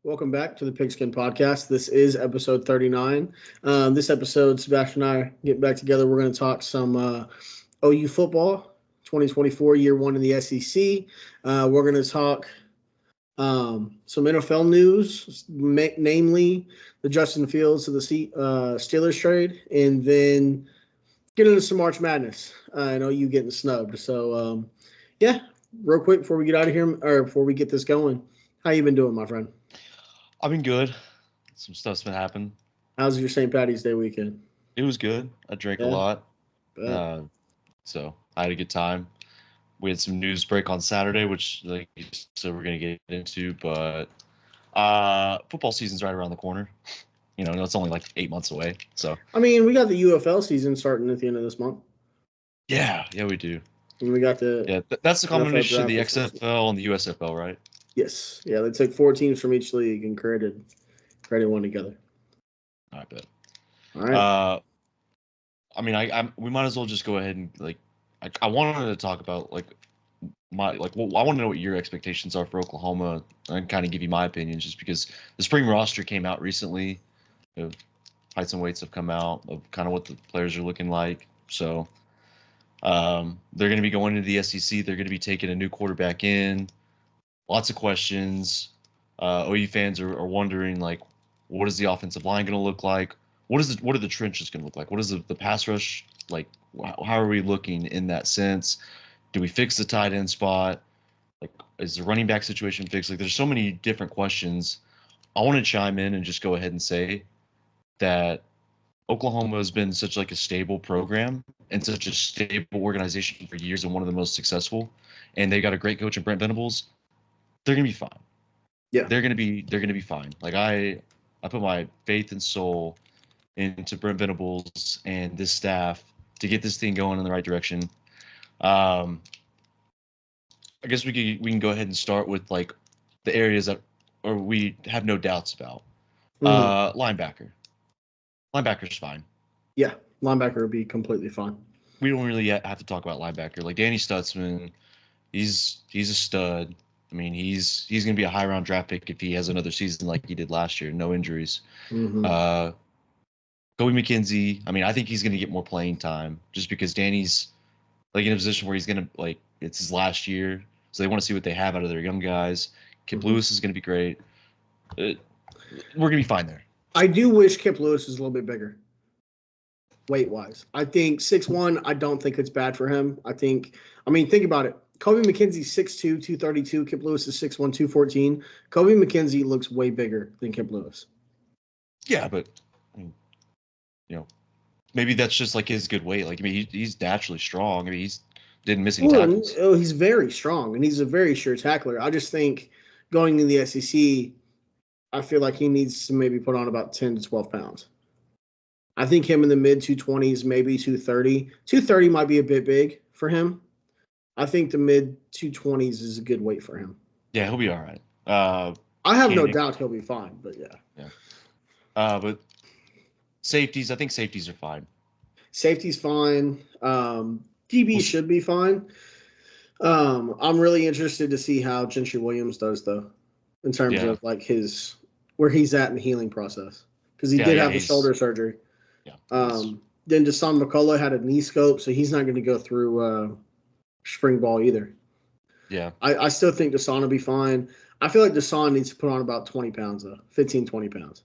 Welcome back to the PigSkin podcast. This is episode 39. This episode, Sebastian and I get back together. We're going to talk some OU football, 2024 year one in the SEC. We're going to talk some NFL news, namely the Justin Fields to the Steelers trade, and then get into some March Madness. I know you getting snubbed. So, real quick before we get out of here, or before we get this going, how you been doing, my friend? I've been good. Some stuff's been happening. How's your St. Patty's Day weekend? It was good. I drank a Yeah, lot, bet. uh, so I had a good time. We had some news break on Saturday, which like you said we're gonna get into, but football season's right around the corner. It's only like 8 months away. So I mean, we got the UFL season starting at the end of this month, yeah, we do. and we got the Yeah, that's the NFL combination of draft the this week. XFL and the USFL, right? Yes, yeah, they took four teams from each league and created one together. I bet. All right. Uh, I mean, we might as well just go ahead and I wanted to talk about I want to know what your expectations are for Oklahoma and kind of give you my opinions, just because the spring roster came out recently. Heights and weights have come out of kind of what the players are looking like. So they're going to be going into the SEC. They're going to be taking a new quarterback in. Lots of questions. OU fans are wondering, like, what is the offensive line going to look like? What are the trenches going to look like? What is the pass rush like? How are we looking in that sense? Do we fix the tight end spot? Like, is the running back situation fixed? Like, there's so many different questions. I want to chime in and just go ahead and say that Oklahoma has been such like a stable program and such a stable organization for years and one of the most successful. And they got a great coach in Brent Venables. They're gonna be fine. Yeah. They're gonna be fine. Like I put my faith and soul into Brent Venables and this staff to get this thing going in the right direction. Um, I guess we can go ahead and start with like the areas that or we have no doubts about. Hmm. Linebacker. Linebacker's fine. Yeah, linebacker would be completely fine. We don't really have to talk about linebacker. Like Danny Stutzman, he's a stud. I mean, he's gonna be a high round draft pick if he has another season like he did last year, no injuries. Hmm. Uh, Kobe McKenzie, I mean, I think he's gonna get more playing time just because Danny's like in a position where he's gonna like it's his last year, so they want to see what they have out of their young guys. Kip Hmm. Lewis is gonna be great. Uh, we're gonna be fine there. I do wish Kip Lewis was a little bit bigger, weight wise. I think 6'1", I don't think it's bad for him. I mean, think about it. Kobe McKenzie's 6'2", 232. Kip Lewis is 6'1", 214. Kobe McKenzie looks way bigger than Kip Lewis. Yeah, but you know, maybe that's just like his good weight. Like I mean, he's naturally strong. I mean, he's didn't miss any tackles. Oh, he's very strong, and he's a very sure tackler. I just think going to the SEC, I feel like he needs to maybe put on about 10 to 12 pounds. I think him in the mid 220s, maybe 230. 230 might be a bit big for him. I think the mid 220s is a good weight for him. Yeah, he'll be all right. I have no Canyon, doubt he'll be fine, but yeah. yeah. But safeties, I think safeties are fine. Safety's fine. DB We'll, should be fine. I'm really interested to see how Gentry Williams does, though, in terms yeah, of like where he's at in the healing process, because he did yeah, have the shoulder surgery. he's Then Deshaun McCullough had a knee scope, so he's not going to go through spring ball either. yeah, I still think Deshaun will be fine. I feel like Deshaun needs to put on about 20 pounds, though, 15, 20 pounds.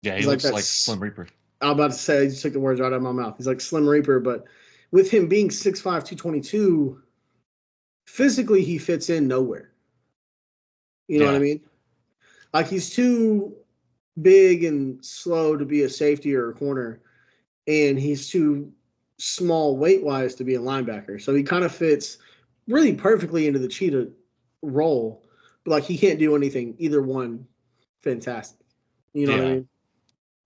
yeah. He He's like looks like that's. Slim Reaper. I'm about to say, I just took the words right out of my mouth. He's like Slim Reaper, but with him being 6'5", 222, physically he fits in nowhere. You know what I Yeah, mean? Like he's too big and slow to be a safety or a corner, and he's too small weight wise to be a linebacker. So he kind of fits really perfectly into the cheetah role, but like he can't do anything either one fantastic. You know what I yeah. mean?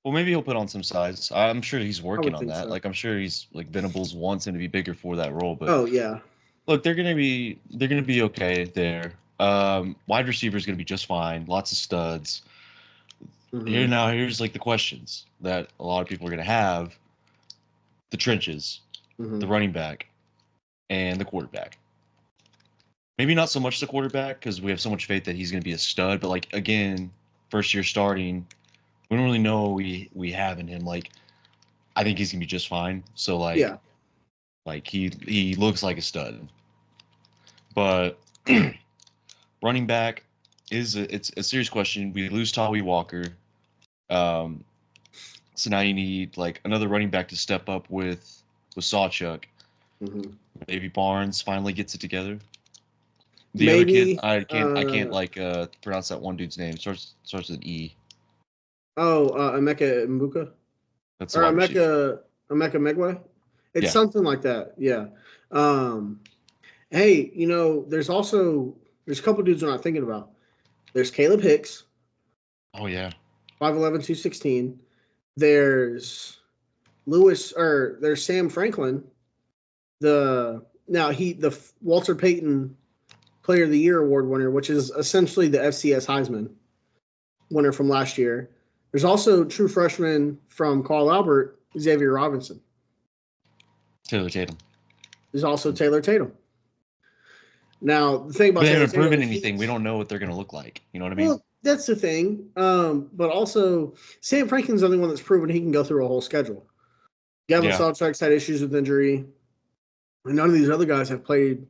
Well, maybe he'll put on some size. I'm sure he's I working would on think that. so. Like I'm sure he's like Venables wants him to be bigger for that role. But Oh yeah. look, they're gonna be okay there. Wide receiver is gonna be just fine. Lots of studs. Mm-hmm. Here's like the questions that a lot of people are gonna have: the trenches, the Mm-hmm. running back, and the quarterback. Maybe not so much the quarterback because we have so much faith that he's going to be a stud. But like again, first year starting. We don't really know what we have in him. Like, I think he's gonna be just fine. So Yeah. like he looks like a stud. But running back it's a serious question. We lose Tawi Walker. Um, so now you need like another running back to step up with Sawchuk. Mm-hmm. Maybe Barnes finally gets it together. The other kid, Maybe. I can't like pronounce that one dude's name. Starts with an E. Emeka Mbuka That's the or wide receiver. Emeka Megway. It's Yeah. something like that. Yeah. Um, hey, there's a couple dudes we're not thinking about. There's Caleb Hicks, Oh yeah. 5'11", 216. There's there's Sam Franklin. The Walter Payton Player of the Year award winner, which is essentially the FCS Heisman winner from last year. There's also true freshman from Carl Albert, Xavier Robinson. Taylor Tatum. There's also Taylor Tatum. Now, the thing about But they Taylor haven't Tatum proven is anything. We don't know what they're gonna look like. You know what I mean? well, that's the thing. But also, Sam Franklin's the only one that's proven he can go through a whole schedule. Gavin Yeah. Sawchuk's had issues with injury. And none of these other guys have played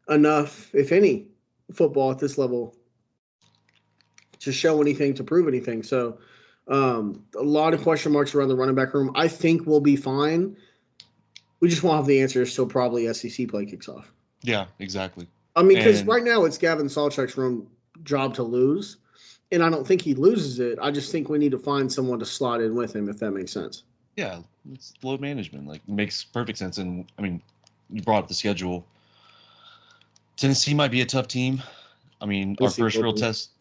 enough, if any, football at this level to show anything, to prove anything. So a lot of question marks around the running back room. I think we'll be fine. We just won't have the answers till probably SEC play kicks off. Yeah, exactly. I mean, because right now it's Gavin Sawchuk's job to lose, and I don't think he loses it. I just think we need to find someone to slot in with him, if that makes sense. Yeah, it's load management. Like, makes perfect sense. And I mean, you brought up the schedule. Tennessee might be a tough team. I mean, our first real test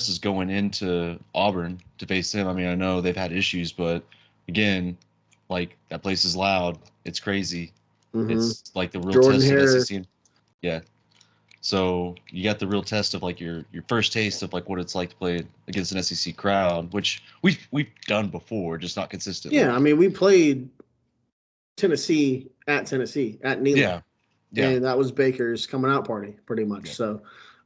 is going into Auburn to face them. I mean, I know they've had issues, but again, like, that place is loud. It's crazy. Mm-hmm. It's like the real Jordan test Hare. of SEC. Yeah. So you got the real test of like your first taste of like what it's like to play against an SEC crowd, which we've done before, just not consistently. Yeah, I mean, we played Tennessee at Neyland. Yeah. And that was Baker's coming out party, pretty much. Yeah.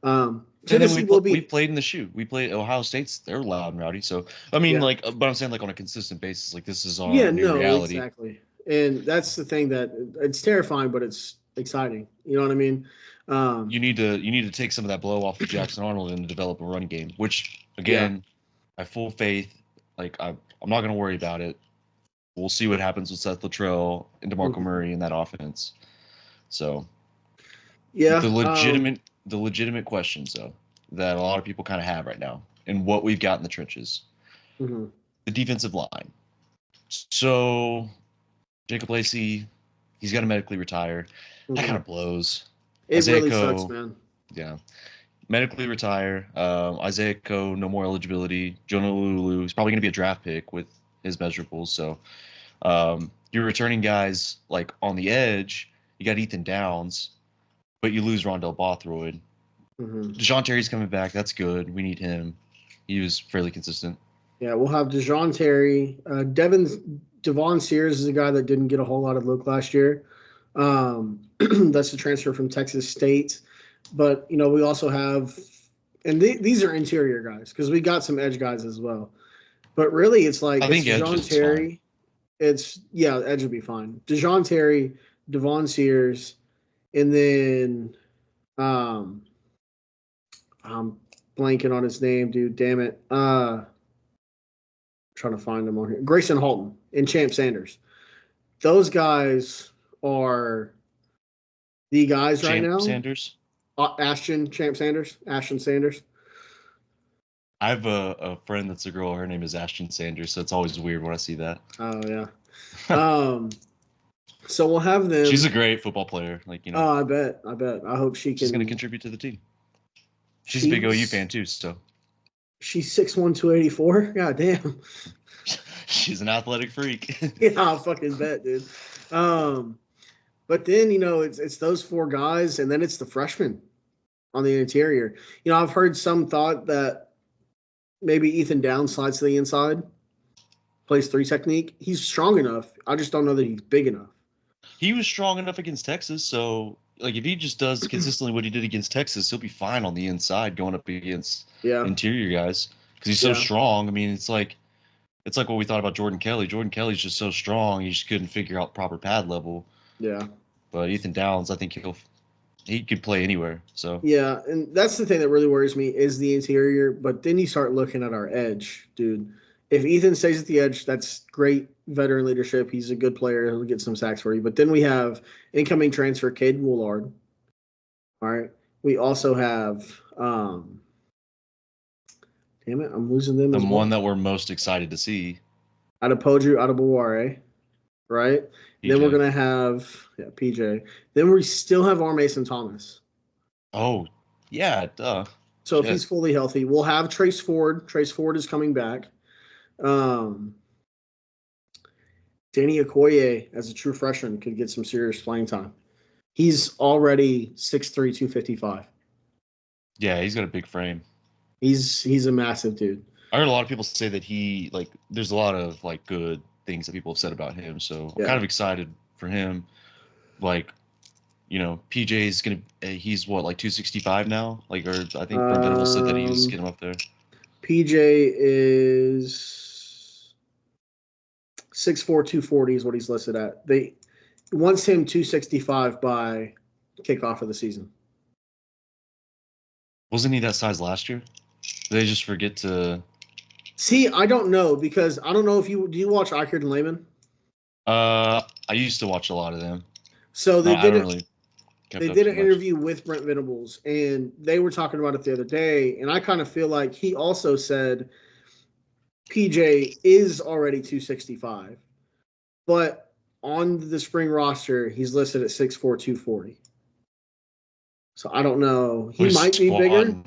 So Tennessee will be. We played in the shoe. We played Ohio State's. They're loud and rowdy. So I mean, but I'm saying like on a consisent basis, like this is our new reality. Exactly. And that's the thing that it's terrifying, but it's exciting. You know what I mean? You need to take some of that blow off of Jackson Arnold and develop a run game. Which again, I have full faith. Like I'm not going to worry about it. We'll see what happens with Seth Luttrell and DeMarco Murray in that offense. So the legitimate questions though that a lot of people kind of have right now and what we've got in the trenches. Mm-hmm. The defensive line. So Jacob Lacey, he's got to medically retire. Mm-hmm. That kind of blows. It Isaiah really sucks, man. Yeah. Medically retire. Isaiah Coe, no more eligibility. Jonah Lulu is probably going to be a draft pick with his measurables. So you're returning guys like on the edge. You got Ethan Downs, but you lose Rondell Bothroyd. Mm-hmm. Dejon Terry's coming back. That's good. We need him. He was fairly consistent. Yeah, we'll have Dejon Terry. Devon Sears is a guy that didn't get a whole lot of look last year. That's a transfer from Texas State. But, we also have – and these are interior guys because we got some edge guys as well. But really it's like I think Dejon Terry. Edge would be fine. Dejon Terry, Devon Sears, and then I'm blanking on his name, dude. Damn it. Trying to find him on here. Grayson Halton and Champ Sanders. Those guys are the guys right now. Ashton Sanders. I have a friend that's a girl. Her name is Ashton Sanders, so it's always weird when I see that. Oh yeah. So we'll have them. She's a great football player. Oh, I bet. I hope she can. She's going to contribute to the team. She's a big OU fan too, so. She's 6'1", 284. God damn. She's an athletic freak. Yeah, I fucking bet, dude. But then it's those four guys, and then it's the freshmen on the interior. I've heard some thought that maybe Ethan Downs slides to the inside, plays 3 technique. He's strong enough. I just don't know that he's big enough. He was strong enough against Texas, so like if he just does consistently what he did against Texas, he'll be fine on the inside going up against Yeah. interior guys because he's so Yeah. strong. I mean, it's like what we thought about Jordan Kelly. Jordan Kelly's just so strong, he just couldn't figure out proper pad level. Yeah. But Ethan Downs, I think he could play anywhere. So Yeah, and that's the thing that really worries me is the interior. But then you start looking at our edge, dude. If Ethan stays at the edge, that's great veteran leadership. He's a good player. He'll get some sacks for you. But then we have incoming transfer Caden Woolard. All right. We also have, damn it, I'm losing them the as well. one that we're most excited to see, Adepoju Adebaware, right? Then we're PJ. gonna have PJ. Then we still have our Mason Thomas. Oh, yeah, duh. So if he's fully healthy, we'll have Trace Ford. Trace Ford is coming back. Danny Okoye, as a true freshman, could get some serious playing time. He's already 6'3", 255. Yeah, he's got a big frame. He's a massive dude. I heard a lot of people say that there's a lot of like good things that people have said about him. So I'm kind of excited for him. Like, PJ's he's what, like 265 now? Like, or I think Brent Venables said that he was getting him up there. PJ is 6'4", 240 is what he's listed at. They wants him 265 by kickoff of the season. Wasn't he that size last year? Did they just forget to? See, I don't know because I don't know if do you watch Eichert and Lehman? I used to watch a lot of them. So they did They did an interview with Brent Venables, and they were talking about it the other day, and I kind of feel like he also said PJ is already 265, but on the spring roster, he's listed at 6'4", 240. So I don't know. He might be bigger.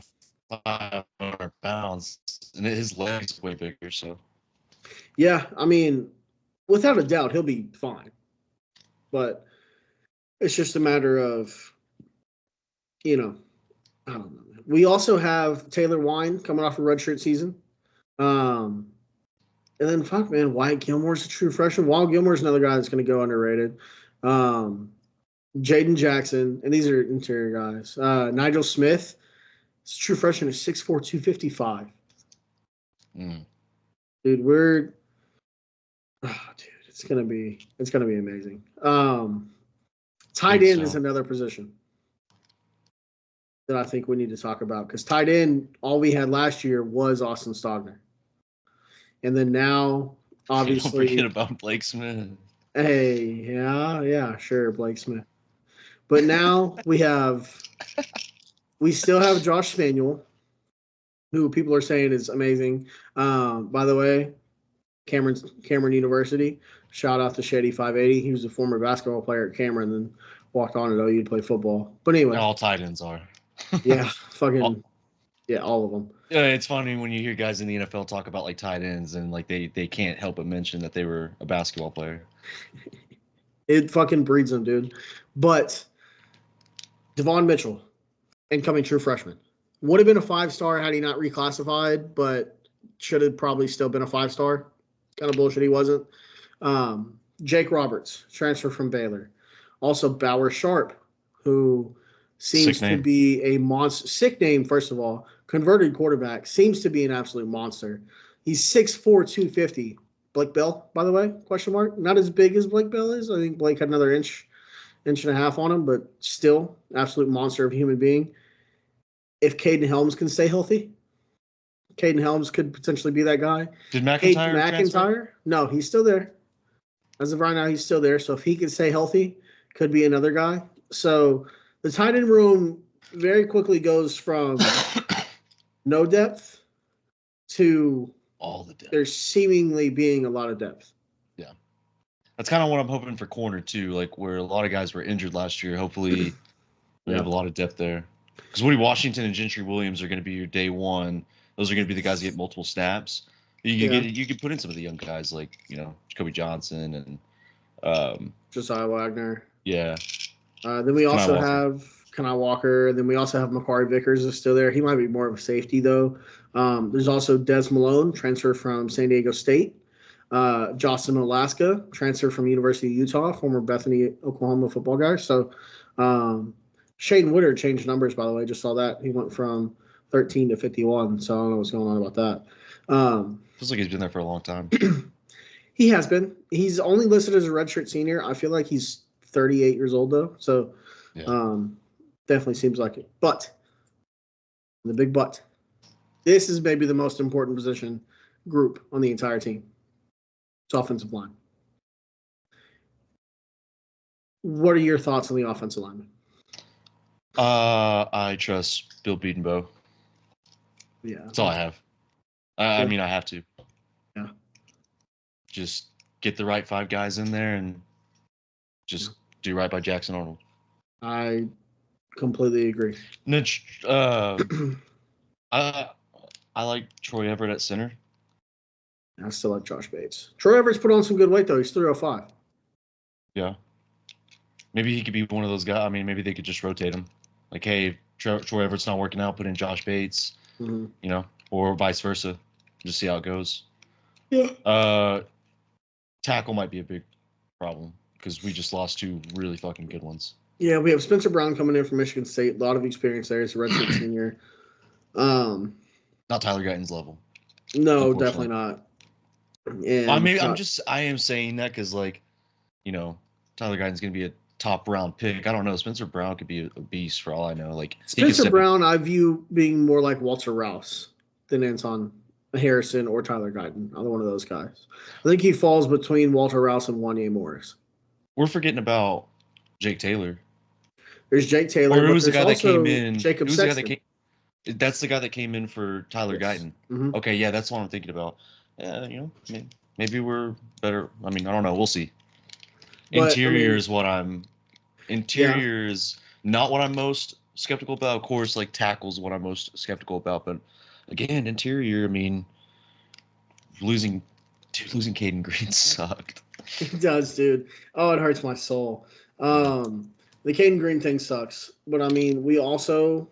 500 pounds, and his legs way bigger. So yeah, I mean, without a doubt, he'll be fine. But it's just a matter of, I don't know. We also have Taylor Wine coming off a redshirt season. And then, Wyatt Gilmore's a true freshman. Wyatt Gilmore's another guy that's going to go underrated. Jaden Jackson, and these are interior guys. Nigel Smith, it's a true freshman, is 6'4", 255. Dude, it's gonna be amazing. Tight end is another position that I think we need to talk about because tight end, all we had last year was Austin Stogner. And then now, obviously, don't forget about Blake Smith. Hey, yeah, sure, Blake Smith. But now we still have Josh Spaniel, who people are saying is amazing. By the way, Cameron University. Shout out to Shady 580. He was a former basketball player at Cameron, then walked on at OU to play football. But anyway, all tight ends are. Yeah, all of them. Yeah, it's funny when you hear guys in the NFL talk about like tight ends and like they can't help but mention that they were a basketball player. It fucking breeds them, dude. But Devon Mitchell, incoming true freshman, would have been a 5-star had he not reclassified, but should have probably still been a 5-star. Kind of bullshit he wasn't. Jake Roberts, transfer from Baylor. Also Bauer Sharp, who seems to be a monster. Sick name, first of all. Converted quarterback. Seems to be an absolute monster. He's 6'4", 250. Blake Bell, by the way, question mark. Not as big as Blake Bell is. I think Blake had another inch and a half on him, but still, absolute monster of a human being. If Caden Helms can stay healthy, Caden Helms could potentially be that guy. Did McIntyre? No, he's still there. As of right now, he's still there. So if he can stay healthy, could be another guy. So the tight end room very quickly goes from no depth to all the depth. There's seemingly being a lot of depth. Yeah. That's kind of what I'm hoping for corner too, like where a lot of guys were injured last year. Hopefully we have a lot of depth there. Because Woody Washington and Gentry Williams are going to be your day one. Those are going to be the guys that get multiple snaps. You could put in some of the young guys like, Jacoby Johnson and Josiah Wagner. Yeah. Then we also have Kenai Walker. Then we also have Makari Vickers is still there. He might be more of a safety though. There's also Des Malone, transfer from San Diego State. Justin Alaska, transfer from University of Utah, former Bethany, Oklahoma football guy. So Shaden Woodard changed numbers, by the way. Just saw that. He went from 13 to 51. So I don't know what's going on about that. Feels like he's been there for a long time. He has been. He's only listed as a redshirt senior. I feel like he's 38 years old, though. So definitely seems like it. But, the big but, this is maybe the most important position group on the entire team. It's offensive line. What are your thoughts on the offensive lineman? I trust Bill Bedenbaugh. Yeah. That's all I have. I mean, I have to. Yeah. Just get the right 5 guys in there and just do right by Jackson Arnold. I completely agree. Mitch, I like Troy Everett at center. I still like Josh Bates. Troy Everett's put on some good weight, though. He's 305. Yeah. Maybe he could be one of those guys. I mean, maybe they could just rotate him. Like, hey, Troy Everett's not working out, put in Josh Bates, or vice versa. Just see how it goes. Yeah. Tackle might be a big problem because we just lost 2 really fucking good ones. Yeah, we have Spencer Brown coming in from Michigan State. A lot of experience there. He's a redshirt senior. Not Tyler Guyton's level. No, definitely not. And I am saying that because, like, Tyler Guyton's going to be a top round pick. I don't know. Spencer Brown could be a beast for all I know. Like Spencer Brown, I view being more like Walter Rouse than Anton Harrison or Tyler Guyton. Either one of those guys. I think he falls between Walter Rouse and Wanye Morris. We're forgetting about Jake Taylor. There's Jake Taylor. Or who was the guy that came in? Jacob Sexton. That's the guy that came in for Tyler Guyton. Mm-hmm. Okay, yeah, that's what I'm thinking about. Yeah, maybe we're better. I mean, I don't know. We'll see. Interior is not what I'm most skeptical about. Of course, like tackles what I'm most skeptical about. But again, interior, I mean, losing Caden Green sucked. It does, dude. Oh, it hurts my soul. The Caden Green thing sucks. But I mean, we also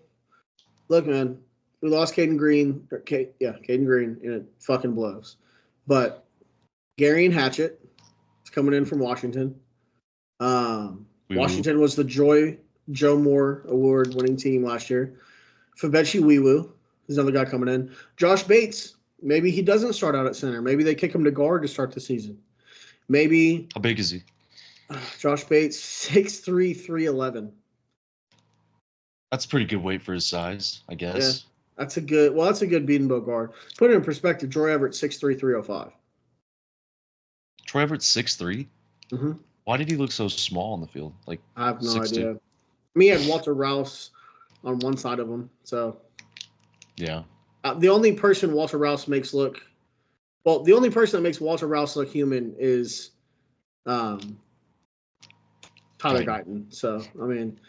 look, man, we lost Caden Green. Caden Green, and it fucking blows. But Gary and Hatchett is coming in from Washington. Washington was the Joe Moore Award-winning team last year. Fabechi Wiwu is another guy coming in. Josh Bates, maybe he doesn't start out at center. Maybe they kick him to guard to start the season. Maybe. How big is he? Josh Bates, 6'3", 311. That's pretty good weight for his size, I guess. Yeah, that's a good Bedenbaugh guard. Put it in perspective, Troy Everett, 6'3", 305. Troy Everett's 6'3"? Mm-hmm. Why did he look so small on the field? Like I have no idea. I mean, he had Walter Rouse on one side of him. So yeah. The only person Walter Rouse makes look – well, the only person that makes Walter Rouse look human is Tyler Guyton. So, I mean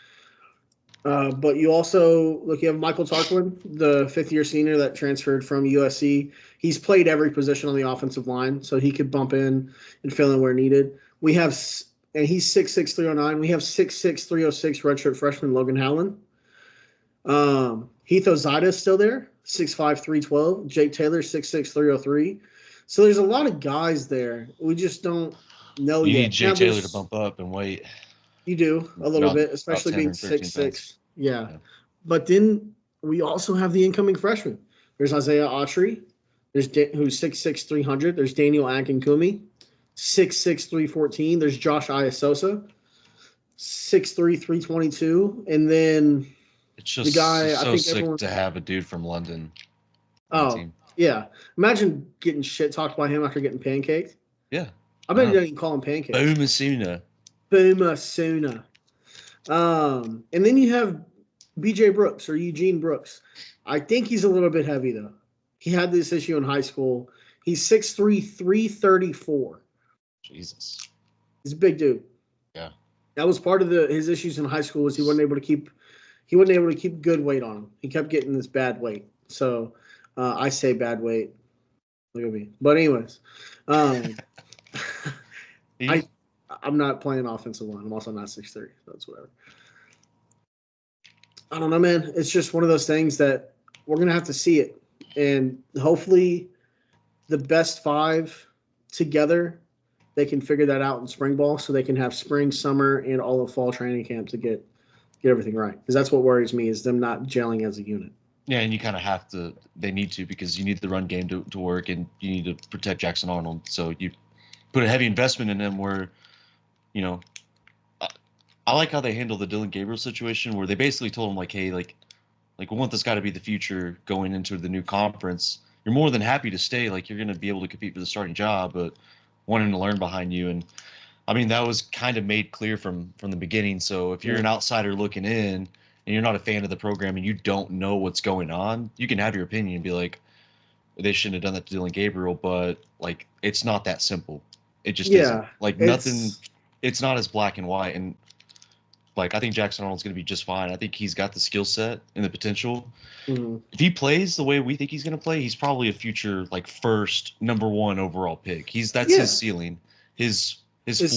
but you also – look, you have Michael Tarquin, the fifth-year senior that transferred from USC. He's played every position on the offensive line, so he could bump in and fill in where needed. We have – and he's 6'6", 309. We have 6'6", 306 redshirt freshman Logan Howland. Heath Ozida is still there, 6'5", 312. Jake Taylor, 6'6", 303. So there's a lot of guys there. We just don't know yet. You need Jake Taylor to bump up and wait. You do a little bit, especially being 6'6". Yeah. But then we also have the incoming freshman. There's Isaiah Autry, who's 6'6", 300. There's Daniel Akinkumi, 6'6", 314. There's Josh Iasosa, 6'3", 322. And then it's just the guy, so sick to have a dude from London. Oh, yeah. Imagine getting shit talked by him after getting pancaked. Yeah. I bet he doesn't even call him pancakes. Boomer Sooner. And then you have BJ Brooks or Eugene Brooks. I think he's a little bit heavy, though. He had this issue in high school. He's 6'3", 334. Jesus. He's a big dude. Yeah. That was part of his issues in high school was he wasn't able to keep good weight on him. He kept getting this bad weight. So I say bad weight. Look at me. But anyways, I'm not playing offensive line. I'm also not 6'3", so that's whatever. I don't know, man. It's just one of those things that we're going to have to see it. And hopefully the best 5 together they can figure that out in spring ball, so they can have spring, summer, and all of fall training camp to get everything right. Because that's what worries me, is them not gelling as a unit. Yeah, and you kind of have to. They need to, because you need the run game to work, and you need to protect Jackson Arnold. So you put a heavy investment in him. Where, you know, I like how they handle the Dylan Gabriel situation, where they basically told him like, hey, like we want this guy to be the future going into the new conference. You're more than happy to stay. Like, you're going to be able to compete for the starting job, but wanting to learn behind you. And I mean, that was kind of made clear from the beginning. So if you're an outsider looking in and you're not a fan of the program and you don't know what's going on, you can have your opinion and be like, they shouldn't have done that to Dylan Gabriel, but like, it's not that simple. It just isn't. Like, nothing. It's not as black and white. And like, I think Jackson Arnold's going to be just fine. I think he's got the skill set and the potential. Mm-hmm. If he plays the way we think he's going to play, he's probably a future like first number 1 overall pick. That's his ceiling. His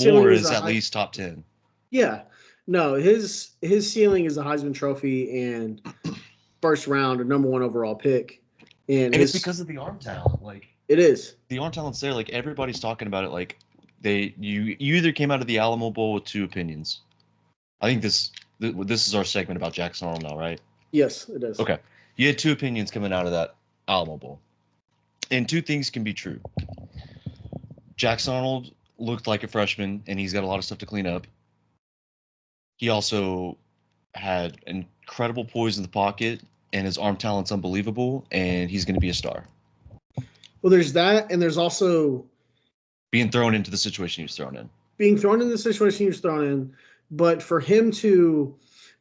floor is at least top 10. Yeah. No, his ceiling is a Heisman Trophy and first round or number 1 overall pick. And it's because of the arm talent. Like, it is. The arm talent's there. Like, everybody's talking about it. Like, you either came out of the Alamo Bowl with 2 opinions. I think this is our segment about Jackson Arnold now, right? Yes, it is. Okay. You had 2 opinions coming out of that Alamo Bowl. And 2 things can be true. Jackson Arnold looked like a freshman, and he's got a lot of stuff to clean up. He also had incredible poise in the pocket, and his arm talent's unbelievable, and he's going to be a star. Well, there's that, and there's also being thrown into the situation he was thrown in. Being thrown in the situation he was thrown in, but for him to,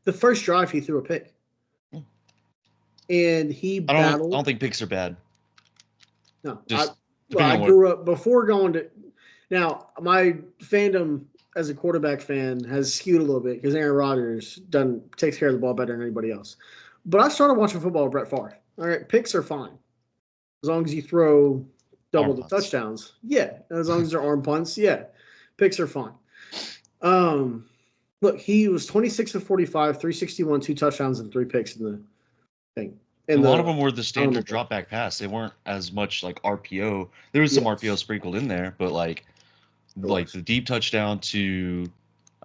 the first drive he threw a pick, and he battled. I don't think picks are bad. No, I grew up before going to. Now, my fandom as a quarterback fan has skewed a little bit because Aaron Rodgers takes care of the ball better than anybody else. But I started watching football with Brett Favre. All right, picks are fine as long as you throw double the touchdowns. Yeah, as long as they're arm punts. Yeah, picks are fine. Look, he was 26 of 45, 361, 2 touchdowns, and 3 picks in the thing. And a lot of them were the standard drop back pass. They weren't as much like RPO. There was some RPO sprinkled in there, but like the deep touchdown to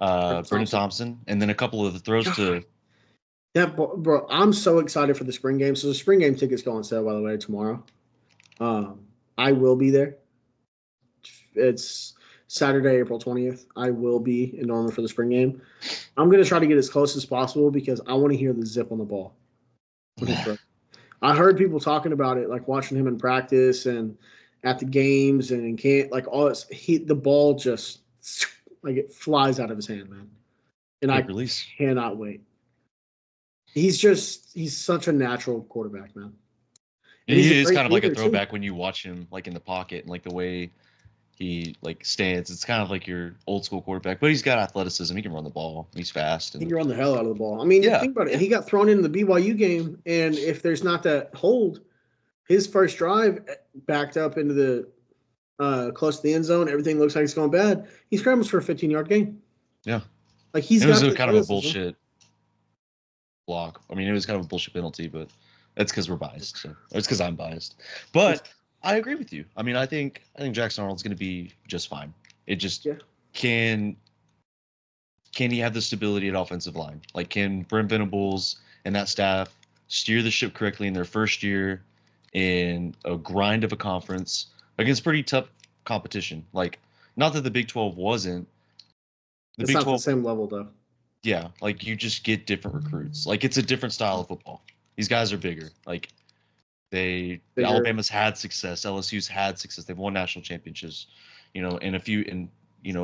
Brendan Thompson, and then a couple of the throws to. Yeah, bro, I'm so excited for the spring game. So the spring game tickets go on sale, by the way, tomorrow. I will be there. It's Saturday, April 20th. I will be in Norman for the spring game. I'm going to try to get as close as possible because I want to hear the zip on the ball. I heard people talking about it, like watching him in practice and at the games and in camp, like all this. The ball just like it flies out of his hand, man. And I cannot wait. He's such a natural quarterback, man. And he is kind of like a throwback when you watch him, like in the pocket and like the way he like stands. It's kind of like your old school quarterback, but he's got athleticism. He can run the ball. He's fast. He can run the hell out of the ball. I mean, think about it. He got thrown into the BYU game, and if there's not that hold, his first drive backed up into the close to the end zone. Everything looks like it's going bad. He scrambles for a 15-yard gain. Yeah, like it was kind of a bullshit block. I mean, it was kind of a bullshit penalty, but that's because we're biased. So it's because I'm biased. But I agree with you. I mean, I think Jackson Arnold's going to be just fine. It just can he have the stability at offensive line? Like, can Brent Venables and that staff steer the ship correctly in their first year in a grind of a conference against pretty tough competition? Like, not that the Big 12 wasn't. It's not the same level, though. Yeah, like, you just get different recruits. Like, it's a different style of football. These guys are bigger. Like, Alabama's had success. LSU's had success. They've won national championships, and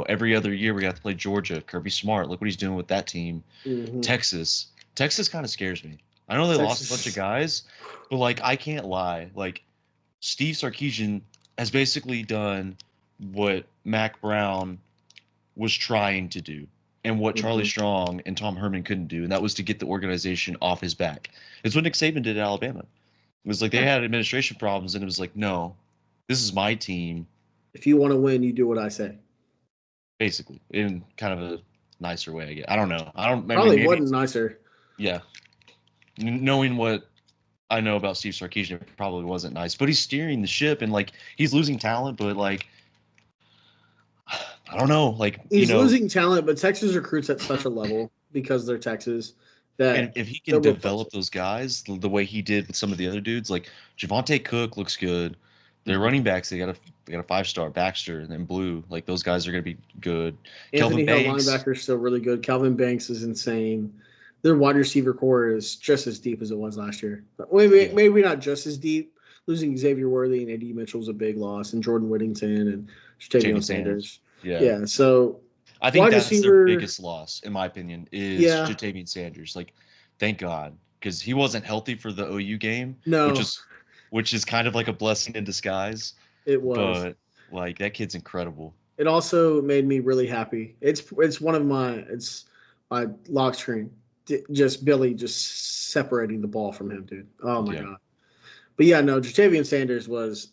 every other year we have to play Georgia. Kirby Smart, look what he's doing with that team. Mm-hmm. Texas kind of scares me. I know they lost a bunch of guys, but like, I can't lie. Like, Steve Sarkisian has basically done what Mac Brown was trying to do, and what Charlie Strong and Tom Herman couldn't do, and that was to get the organization off his back. It's what Nick Saban did at Alabama. It was like they had administration problems, and it was like, no, this is my team. If you want to win, you do what I say. Basically, in kind of a nicer way, I guess. I don't know. Probably wasn't nicer. Yeah. Knowing what I know about Steve Sarkisian, it probably wasn't nice. But he's steering the ship, and like, he's losing talent, but like, I don't know. Like, He's losing talent, but Texas recruits at such a level because they're Texas and that if he can they'll replace develop it. those guys the way he did with some of the other dudes, like Javante Cook looks good. Their Mhm. running backs, they got a 5-star Baxter and then Blue. Like those guys are gonna be good. Kelvin Anthony Hill, Banks, linebacker, is still really good. Calvin Banks is insane. Their wide receiver core is just as deep as it was last year. But yeah, maybe not just as deep. Losing Xavier Worthy and A.D. Mitchell's a big loss, and Jordan Whittington and Jatavion Jaden Sanders. Sanders. Yeah. Yeah, so I think wide that's their receiver, biggest loss, in my opinion, is yeah, Jatavian Sanders. Like, thank God, because he wasn't healthy for the OU game, which no, is which is kind of like a blessing in disguise. it was. But like that kid's incredible. It also made me really happy. It's one of my lock screen. Just Billy just separating the ball from him, dude. Oh my Yeah. god. But yeah, no, Jatavian Sanders was.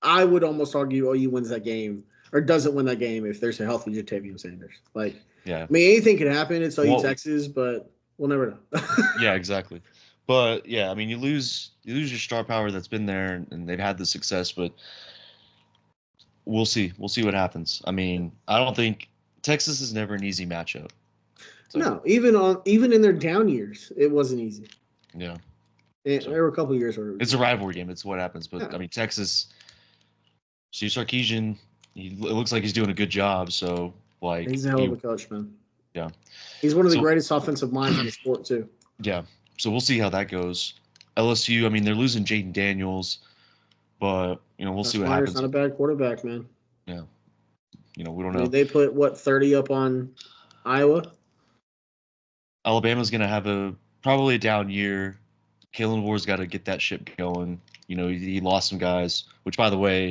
I would almost argue OU wins that game or doesn't win that game if there's a healthy Jatavian Sanders. Like, Yeah. I mean, anything could happen. It's OU Well, Texas, but we'll never know. yeah, exactly. But yeah, I mean, you lose your star power that's been there, and they've had the success. But we'll see. We'll see what happens. I mean, I don't think Texas is never an easy matchup. So No, even in their down years, it wasn't easy. yeah, so There were a couple of years where it was it's a easy. rivalry game. It's what happens. But Yeah, I mean, Texas, Steve Sarkisian, it looks like he's doing a good job. So like he's a hell of he, a coach, man. yeah. He's one of the So greatest offensive minds in the sport too. yeah. So we'll see how that goes. LSU, I mean, they're losing Jaden Daniels, but we'll see what Smire's happens. not a bad quarterback, man. Yeah. We don't I mean, know. they put what 30 up on Iowa. Alabama's gonna have probably a down year. Kalen Moore's got to get that ship going. He lost some guys. Which, by the way,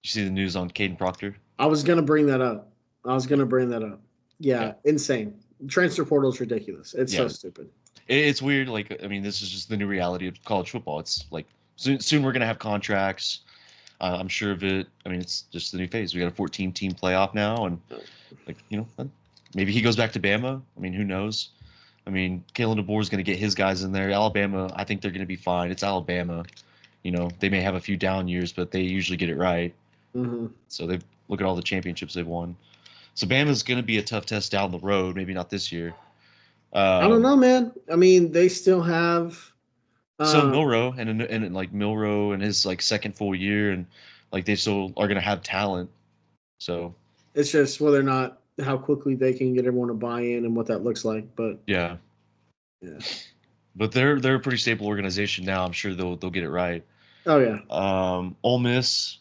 you see the news on Caden Proctor? I was gonna bring that up. Yeah, Yeah, insane. Transfer portal is ridiculous. It's so yeah. stupid. It's weird. Like, I mean, this is just the new reality of college football. It's like soon we're gonna have contracts. I'm sure of it. I mean, it's just the new phase. We got a 14-team playoff now, and like maybe he goes back to Bama. I mean, who knows? I mean, Kalen DeBoer is going to get his guys in there. Alabama, I think they're going to be fine. It's Alabama. They may have a few down years, but they usually get it right. Mm-hmm. So they look at all the championships they've won. So Bama's going to be a tough test down the road. Maybe not this year. I don't Um, know, man. I mean, they still have. so Uh, Milrow and like Milrow in his like second full year, and like they still are going to have talent. So it's just whether or not how quickly they can get everyone to buy in and what that looks like. But yeah, yeah. but they're a pretty stable organization now. I'm sure they'll get it right. Oh yeah. Ole Miss.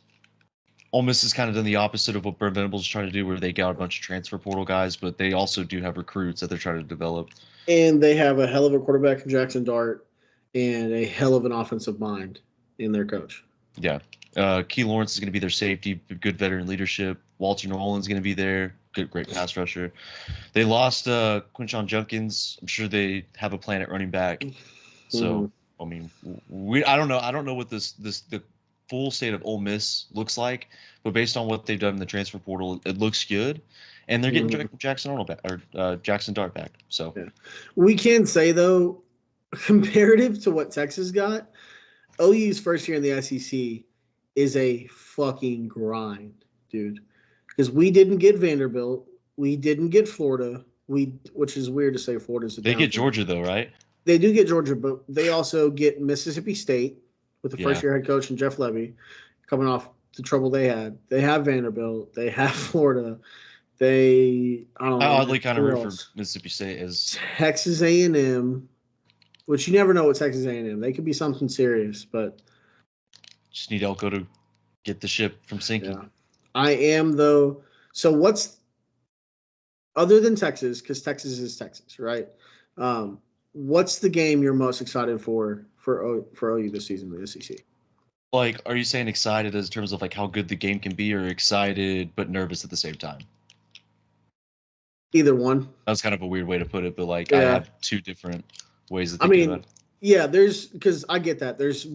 Ole Miss has kind of done the opposite of what Brent Venables is trying to do, where they got a bunch of transfer portal guys, but they also do have recruits that they're trying to develop. And they have a hell of a quarterback in Jackson Dart and a hell of an offensive mind in their coach. Yeah. Key Lawrence is going to be their safety, good veteran leadership. Walter Nolan's going to be there, great pass rusher. They lost Quinshon Junkins. I'm sure they have a plan at running back. So, I mean, I don't know. I don't know what the full state of Ole Miss looks like, but based on what they've done in the transfer portal, it looks good. And they're getting Jackson Arnold back, or Jackson Dart back. So Yeah. We can say though, comparative to what Texas got, OU's first year in the SEC is a fucking grind, dude. Because we didn't get Vanderbilt, we didn't get Florida, which is weird to say Florida's a they down get team. Georgia though, right? They do get Georgia, but they also get Mississippi State with the Yeah. first year head coach and Jeff Levy coming off the trouble they had. They have Vanderbilt, they have Florida. I don't I know, oddly kind of who root for else? Mississippi State as Texas A&M, which you never know with Texas A&M. They could be something serious, but just need Elko to get the ship from sinking. yeah. I am though. So what's other than Texas, because Texas is Texas, right? What's the game you're most excited for OU this season in the SEC? Like, are you saying excited as terms of like how good the game can be, or excited but nervous at the same time? Either one. That's kind of a weird way to put it, but like I Yeah. have two different ways of I thinking about mean, it. yeah, because I get that. There's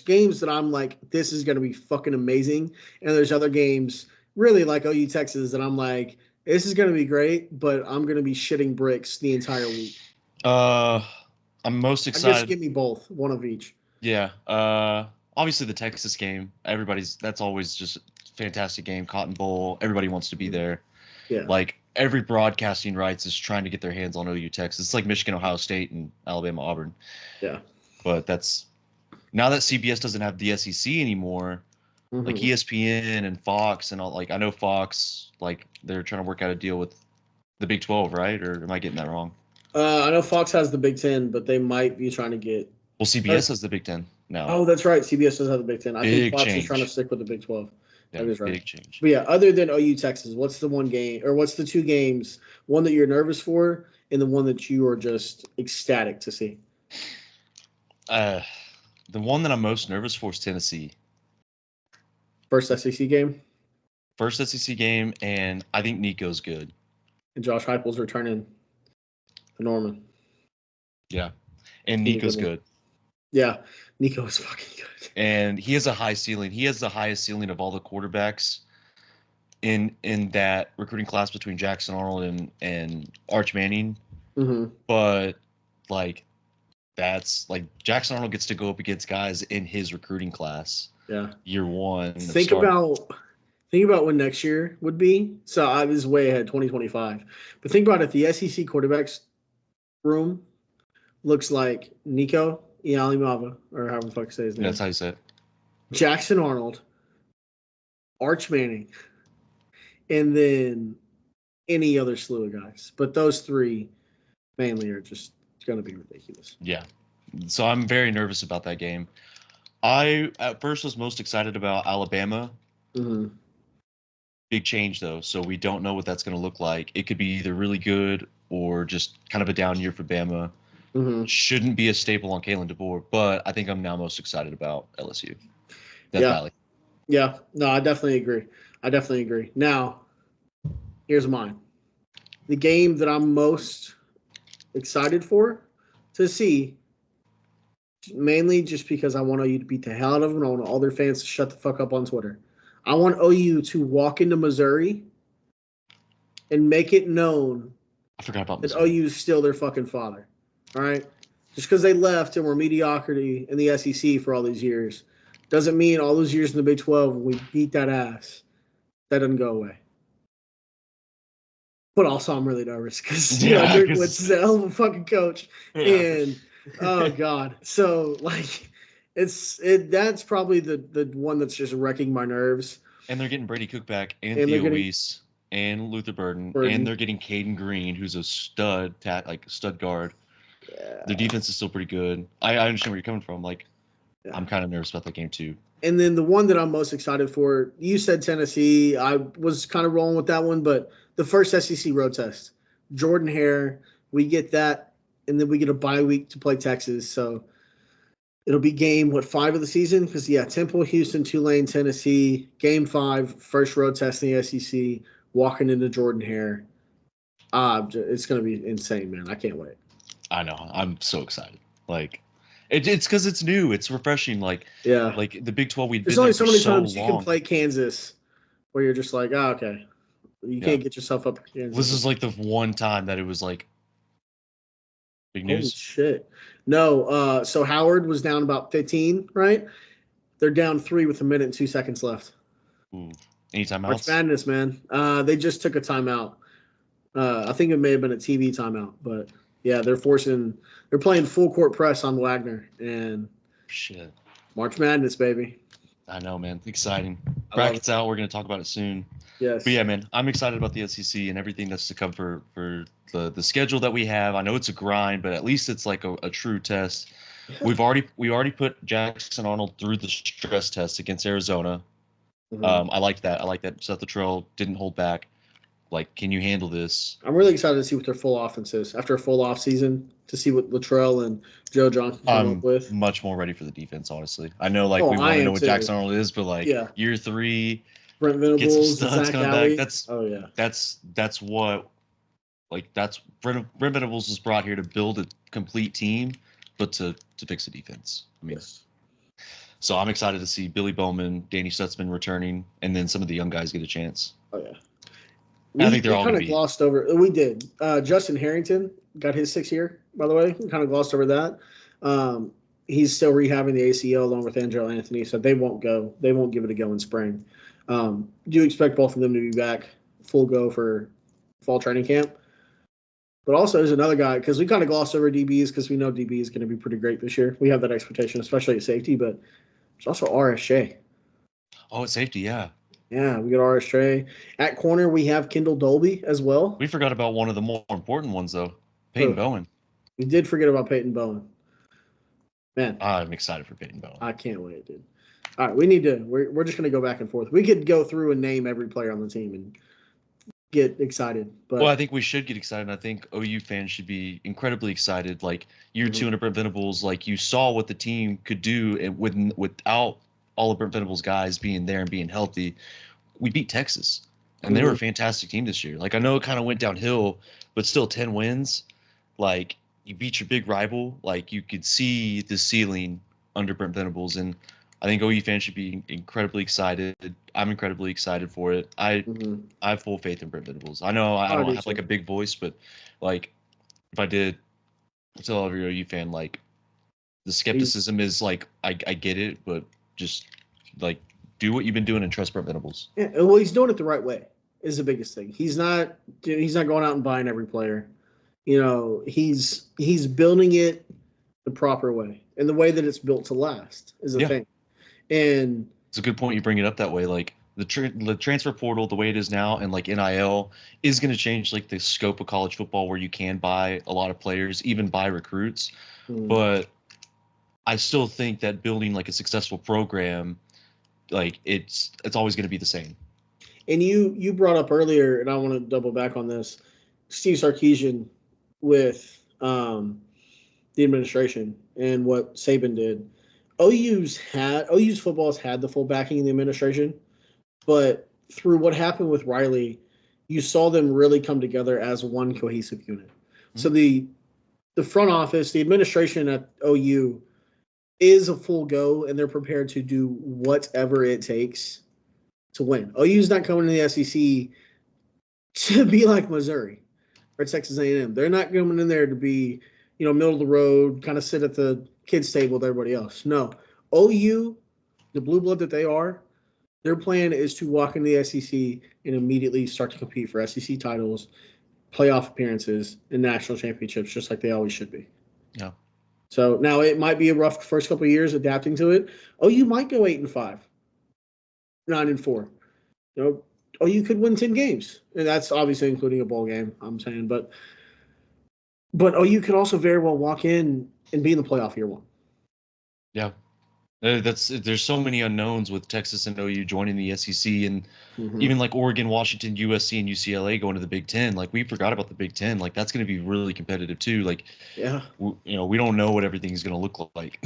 games that I'm like, this is gonna be fucking amazing. And there's other games, really like OU Texas, that I'm like, this is gonna be great, but I'm gonna be shitting bricks the entire week. I'm most I guess excited. give me both, one of each. Yeah. Obviously the Texas game. That's always just fantastic game. Cotton Bowl. Everybody wants to be there. Yeah. Like every broadcasting rights is trying to get their hands on OU Texas. It's like Michigan, Ohio State, and Alabama, Auburn. Yeah. But that's now that CBS doesn't have the SEC anymore. Like ESPN and Fox and all. Like I know Fox, like they're trying to work out a deal with the Big 12, right? Or am I getting that wrong? I know Fox has the Big 10, but they might be trying to get. Well, CBS has the Big 10 now. Oh, that's right. CBS does have the Big 10. I think Fox is trying to stick with the Big 12. Yeah, that is right. Big change. But yeah, other than OU Texas, what's the one game or what's the two games? One that you're nervous for, and the one that you are just ecstatic to see. The one that I'm most nervous for is Tennessee. First SEC game. First SEC game, and I think Nico's good. And Josh Heupel's returning to Norman. Yeah, and Nico's good. Yeah, Nico is fucking good. And he has a high ceiling. He has the highest ceiling of all the quarterbacks in that recruiting class between Jackson Arnold and Arch Manning. Mm-hmm. But like that's like Jackson Arnold gets to go up against guys in his recruiting class. Yeah. Year one. Think about when next year would be. So I was way ahead, 2025. But think about it. The SEC quarterbacks room looks like Nico Iamaleava, or however the fuck you say his name. That's how you say it. Jackson Arnold, Arch Manning, and then any other slew of guys. But those three mainly are just going to be ridiculous. Yeah. So I'm very nervous about that game. I, at first, was most excited about Alabama. Mm-hmm. Big change, though, so we don't know what that's going to look like. It could be either really good or just kind of a down year for Bama. Mm-hmm. Shouldn't be a staple on Kalen DeBoer, but I think I'm now most excited about LSU. Death Valley. Yeah, no, I definitely agree. Now, here's mine. The game that I'm most excited for to see, mainly just because I want OU to beat the hell out of them. I want all their fans to shut the fuck up on Twitter. I want OU to walk into Missouri and make it known I forgot about that Missouri. OU is still their fucking father. All right? Just because they left and were mediocrity in the SEC for all these years doesn't mean all those years in the Big 12 when we beat that ass, that doesn't go away. But also I'm really nervous because Dirk Witz is a hell of a fucking coach. Yeah. And oh God. So like that's probably the one that's just wrecking my nerves. And they're getting Brady Cook back and Theo Weiss and Luther Burden. And they're getting Caden Green, who's a stud guard. Yeah. Their defense is still pretty good. I understand where you're coming from. Like, yeah. I'm kind of nervous about that game too. And then the one that I'm most excited for, you said Tennessee. I was kind of rolling with that one, but the first SEC road test, Jordan Hare, we get that, and then we get a bye week to play Texas. So it'll be game, 5 of the season? Because, Temple, Houston, Tulane, Tennessee, game 5, first road test in the SEC, walking into Jordan Hare. It's going to be insane, man. I can't wait. I know. I'm so excited. Like, it's because it's new. It's refreshing. Like the Big 12, there's only so many times you can play Kansas where you're just like, okay. You can't get yourself up. This is like the one time that it was like big news. Holy shit. No, so Howard was down about 15, right? They're down 3 with 1 minute and 2 seconds left. Ooh. Any timeouts? March Madness, man. They just took a timeout. I think it may have been a TV timeout, but yeah, they're playing full court press on Wagner and shit. March Madness, baby. I know, man. Exciting. Brackets out. We're going to talk about it soon. Yes. But yeah, man, I'm excited about the SEC and everything that's to come for the schedule that we have. I know it's a grind, but at least it's like a true test. We already put Jackson Arnold through the stress test against Arizona. Mm-hmm. I liked that. Seth Luttrell didn't hold back. Like, can you handle this? I'm really excited to see what their full offense is after a full off season, to see what Luttrell and Joe Johnson come up with. I'm much more ready for the defense, honestly. I know, we want to know what Jackson Arnold is, but year 3, Brent Venables, get some studs Zach coming Alley. back. That's what Brent Venables was brought here to build a complete team, but to fix the defense. I mean, yes. So I'm excited to see Billy Bowman, Danny Stutzman returning, and then some of the young guys get a chance. Oh yeah. I think they're all going to be. Glossed over. We did. Justin Harrington got his 6th year, by the way. We kind of glossed over that. he's still rehabbing the ACL along with Angelo Anthony, so they won't go. They won't give it a go in spring. Do you expect both of them to be back full go for fall training camp? But also, there's another guy, because we kind of glossed over DBs because we know DB is going to be pretty great this year. We have that expectation, especially at safety, but there's also RSJ. Oh, it's safety, yeah. Yeah, we got RSJ. At corner, we have Kendall Dolby as well. We forgot about one of the more important ones, though. Peyton Bowen. We did forget about Peyton Bowen. Man. I'm excited for Peyton Bowen. I can't wait, dude. All right, we're just going to go back and forth. We could go through and name every player on the team and get excited. But well, I think we should get excited. I think OU fans should be incredibly excited. Like year 2 under Brent Venables, like you saw what the team could do, and without all of Brent Venables' guys being there and being healthy, we beat Texas, and they were a fantastic team this year. Like I know it kind of went downhill, but still 10 wins. Like you beat your big rival. Like you could see the ceiling under Brent Venables, and I think OU fans should be incredibly excited. I'm incredibly excited for it. I have full faith in Brent Venables. I know I don't have like a big voice, but like if I did tell every OU fan, like the skepticism is like I get it, but just like do what you've been doing and trust Brent Venables. Yeah, well, he's doing it the right way is the biggest thing. He's not going out and buying every player. You know, he's building it the proper way, and the way that it's built to last is the thing. And it's a good point you bring it up that way. Like the transfer portal, the way it is now, and like NIL is going to change like the scope of college football, where you can buy a lot of players, even buy recruits. But I still think that building like a successful program, like it's always going to be the same. And you brought up earlier, and I want to double back on this, Steve Sarkisian with the administration and what Saban did. OU's football has had the full backing of the administration, but through what happened with Riley, you saw them really come together as one cohesive unit. So the front office, the administration at OU is a full go, and they're prepared to do whatever it takes to win. OU's not coming to the SEC to be like Missouri or Texas A&M. They're not coming in there to be, middle of the road, kind of sit at the kids' table with everybody else. No. OU, the blue blood that they are, their plan is to walk into the SEC and immediately start to compete for SEC titles, playoff appearances, and national championships, just like they always should be. Yeah. So now it might be a rough first couple of years adapting to it. OU might go 8-5, 9-4. OU could win 10 games, and that's obviously including a bowl game. I'm saying, but OU could also very well walk in and be in the playoff year one. Yeah. There's so many unknowns with Texas and OU joining the SEC, and even like Oregon, Washington, USC, and UCLA going to the Big Ten. Like we forgot about the Big Ten. Like that's going to be really competitive too. Like, we don't know what everything's going to look like.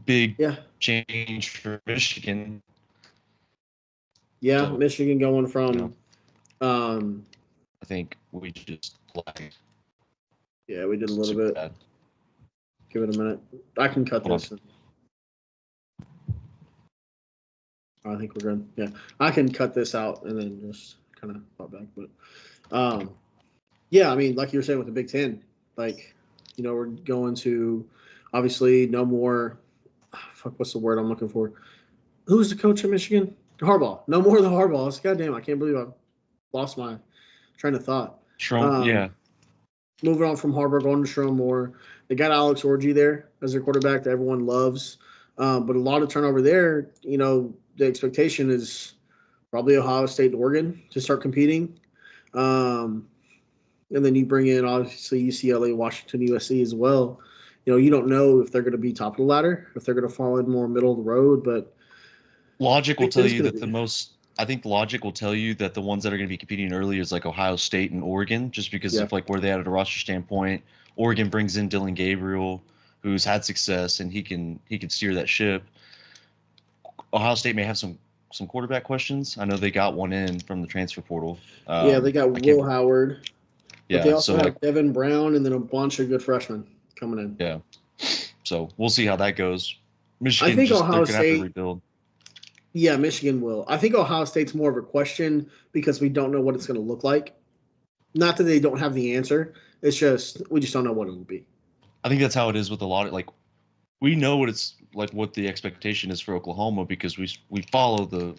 Big change for Michigan. Yeah, so, Michigan going from. I think we just lagged. Yeah, we did a little bit. Bad. Give it a minute. I can cut this. I think we're good. Yeah, I can cut this out and then just kind of pop back. But, yeah, I mean, like you were saying with the Big Ten, like, we're going to obviously no more. What's the word I'm looking for? Who's the coach of Michigan? Harbaugh. No more of the Harbaughs. Goddamn, I can't believe I lost my train of thought. Yeah. Moving on from Harbaugh, going to Sherrone Moore. They got Alex Orji there as their quarterback that everyone loves. But a lot of turnover there. The expectation is probably Ohio State and Oregon to start competing. And then you bring in, obviously, UCLA, Washington, USC as well. You don't know if they're going to be top of the ladder, if they're going to fall in more middle of the road. But logic will tell you that logic will tell you that the ones that are going to be competing early is like Ohio State and Oregon, just because of like where they at a roster standpoint. Oregon brings in Dylan Gabriel, who's had success, and he can steer that ship. Ohio State may have some quarterback questions. I know they got one in from the transfer portal. They got Will Howard. Yeah, but they also have Devin Brown and then a bunch of good freshmen coming in. Yeah. So we'll see how that goes. Michigan, I think Ohio State, have to rebuild. Yeah, Michigan will. I think Ohio State's more of a question because we don't know what it's going to look like. Not that they don't have the answer. It's just we just don't know what it will be. I think that's how it is with a lot of we know what it's like, what the expectation is for Oklahoma, because we follow the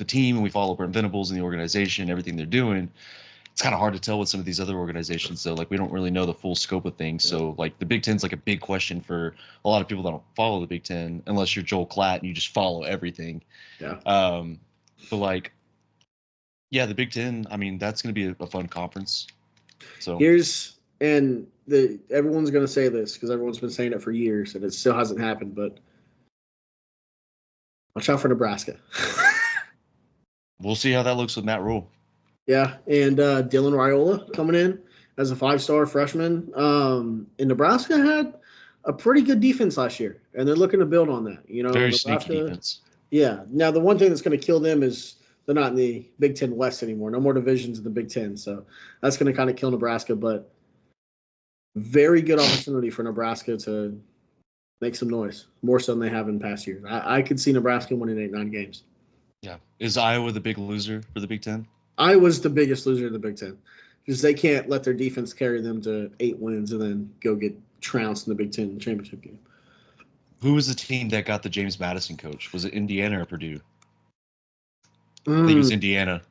team, and we follow Brent Venables and the organization, everything they're doing. It's kind of hard to tell with some of these other organizations, though. Like, we don't really know the full scope of things. Yeah. So, like, the Big Ten's like a big question for a lot of people that don't follow the Big Ten, unless you're Joel Klatt and you just follow everything. Yeah. But like, yeah, the Big Ten. I mean, that's going to be a fun conference. So Everyone's going to say this because everyone's been saying it for years, and it still hasn't happened. But watch out for Nebraska. we'll see how that looks with Matt Rule. Yeah, and Dylan Raiola coming in as a 5-star freshman. And Nebraska had a pretty good defense last year, and they're looking to build on that. You know, Very Nebraska, sneaky defense. Yeah. Now, the one thing that's going to kill them is they're not in the Big Ten West anymore. No more divisions in the Big Ten, so that's going to kind of kill Nebraska. But very good opportunity for Nebraska to make some noise, more so than they have in past years. I could see Nebraska winning 8-9 games. Yeah. Is Iowa the big loser for the Big Ten? Iowa's the biggest loser in the Big Ten because they can't let their defense carry them to 8 wins and then go get trounced in the Big Ten championship game. Who was the team that got the James Madison coach? Was it Indiana or Purdue? I think it was Indiana.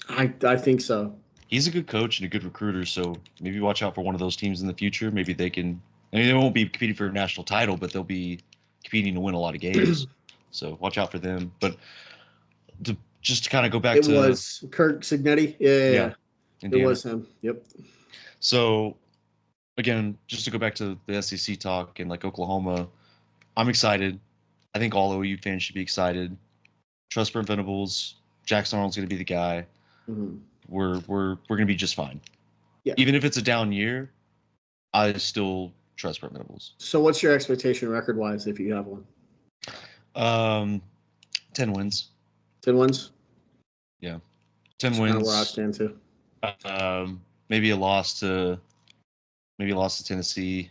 I think so. He's a good coach and a good recruiter, so maybe watch out for one of those teams in the future. Maybe they can. I mean, they won't be competing for a national title, but they'll be competing to win a lot of games. So watch out for them. But just to kind of go back to. It was Kirk Cignetti. Yeah. It was him. Yep. So, again, just to go back to the SEC talk and like Oklahoma, I'm excited. I think all OU fans should be excited. Trust Brent Venables. Jackson Arnold's going to be the guy. Mm-hmm. We're going to be just fine. Yeah. Even if it's a down year, I still trust Brent Venables. So what's your expectation record-wise if you have one? 10 wins. 10 wins? Yeah. 10 That's wins. kind of where I stand too. Maybe a loss to Tennessee,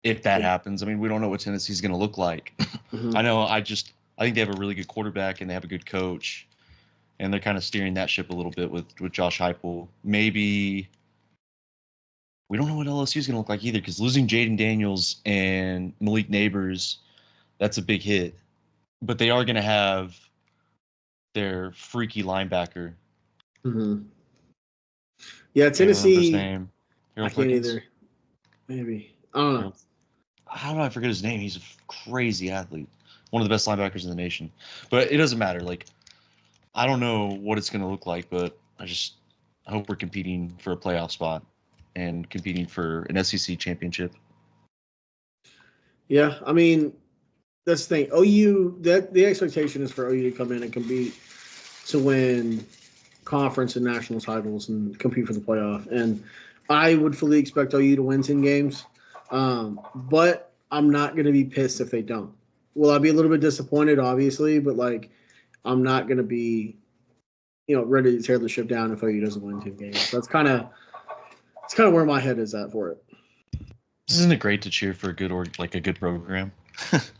if that happens. I mean, we don't know what Tennessee's going to look like. Mm-hmm. I think they have a really good quarterback and they have a good coach, and they're kind of steering that ship a little bit with Josh Heupel. Maybe we don't know what LSU is going to look like either, because losing Jaden Daniels and Malik Neighbors, that's a big hit. But they are going to have their freaky linebacker. Mm-hmm. Yeah, Tennessee. Name. I can't either. Maybe. I don't know. How do I forget his name? He's a crazy athlete. One of the best linebackers in the nation. But it doesn't matter. Like, I don't know what it's going to look like, but I hope we're competing for a playoff spot and competing for an SEC championship. Yeah, I mean, that's the thing. OU, the expectation is for OU to come in and compete to win conference and national titles and compete for the playoff. And I would fully expect OU to win 10 games. But I'm not going to be pissed if they don't. Will I be a little bit disappointed, obviously, but like I'm not going to be, ready to tear the ship down if OU doesn't win 10 games. That's kind of where my head is at for it. Isn't it great to cheer for a good program?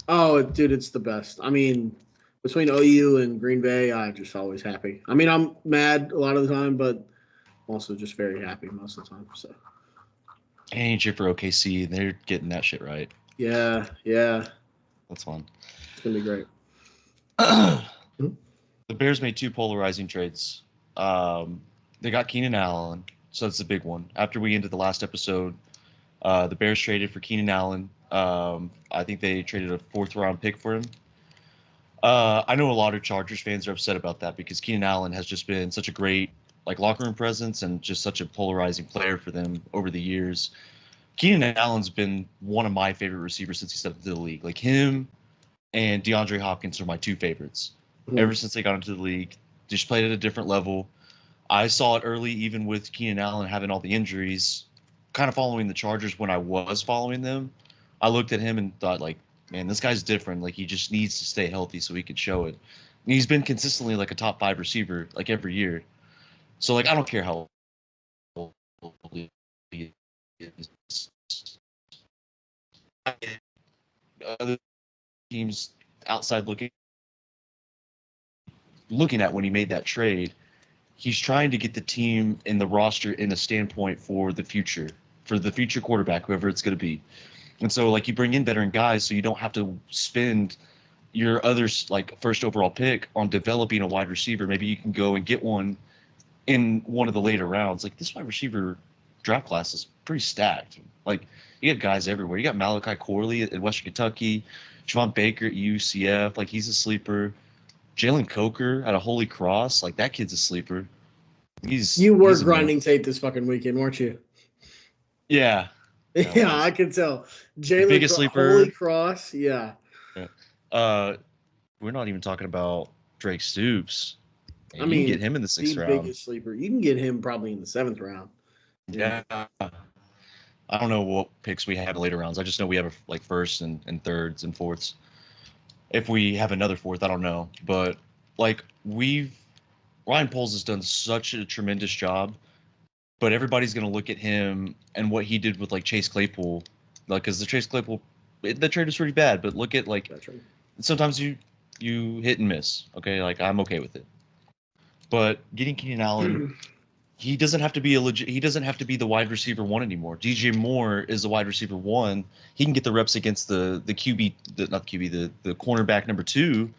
Oh, dude, it's the best. I mean, between OU and Green Bay, I'm just always happy. I mean, I'm mad a lot of the time, but also just very happy most of the time. So. And you cheer for OKC, and they're getting that shit right. Yeah. That's fun. It's gonna be great. The Bears made 2 polarizing trades. They got Keenan Allen, so that's a big one. After we ended the last episode, the Bears traded for Keenan Allen. I think they traded a 4th-round pick for him. I know a lot of Chargers fans are upset about that because Keenan Allen has just been such a great locker room presence and just such a polarizing player for them over the years. Keenan Allen's been one of my favorite receivers since he stepped into the league. Like, him and DeAndre Hopkins are my 2 favorites. Mm-hmm. Ever since they got into the league, just played at a different level. I saw it early, even with Keenan Allen having all the injuries, kind of following the Chargers when I was following them. I looked at him and thought, like, man, this guy's different. Like, he just needs to stay healthy so he can show it. And he's been consistently like a top 5 receiver, like, every year. So, like, I don't care how old he is. Other teams outside looking at when he made that trade, he's trying to get the team and the roster in a standpoint for the future quarterback, whoever it's going to be. And so like you bring in veteran guys, so you don't have to spend your other like first overall pick on developing a wide receiver. Maybe you can go and get one in one of the later rounds. Like this wide receiver draft class is pretty stacked. Like you got guys everywhere. You got Malachi Corley at Western Kentucky, Javon Baker at UCF. Like he's a sleeper. Jalen Coker out of Holy Cross. Like that kid's a sleeper. You were he's grinding tape this fucking weekend, weren't you? Yeah. Yeah, I could tell. Jalen, biggest sleeper. Holy Cross, yeah. We're not even talking about Drake Stoops. I you mean, can get him in the 6th round. Biggest sleeper. You can get him probably in the 7th round. Yeah. I don't know what picks we have in later rounds. I just know we have like 1st and 3rds and 4ths. If we have another 4th, I don't know. But like Ryan Poles has done such a tremendous job. But everybody's going to look at him and what he did with like Chase Claypool. Like, because the Chase Claypool, the trade was pretty bad. But look at like, sometimes you hit and miss. Okay, like I'm okay with it. But getting Keenan Allen, he doesn't have to be he doesn't have to be the wide receiver 1 anymore. DJ Moore is the wide receiver 1. He can get the reps against the QB, not the QB, the cornerback number 2.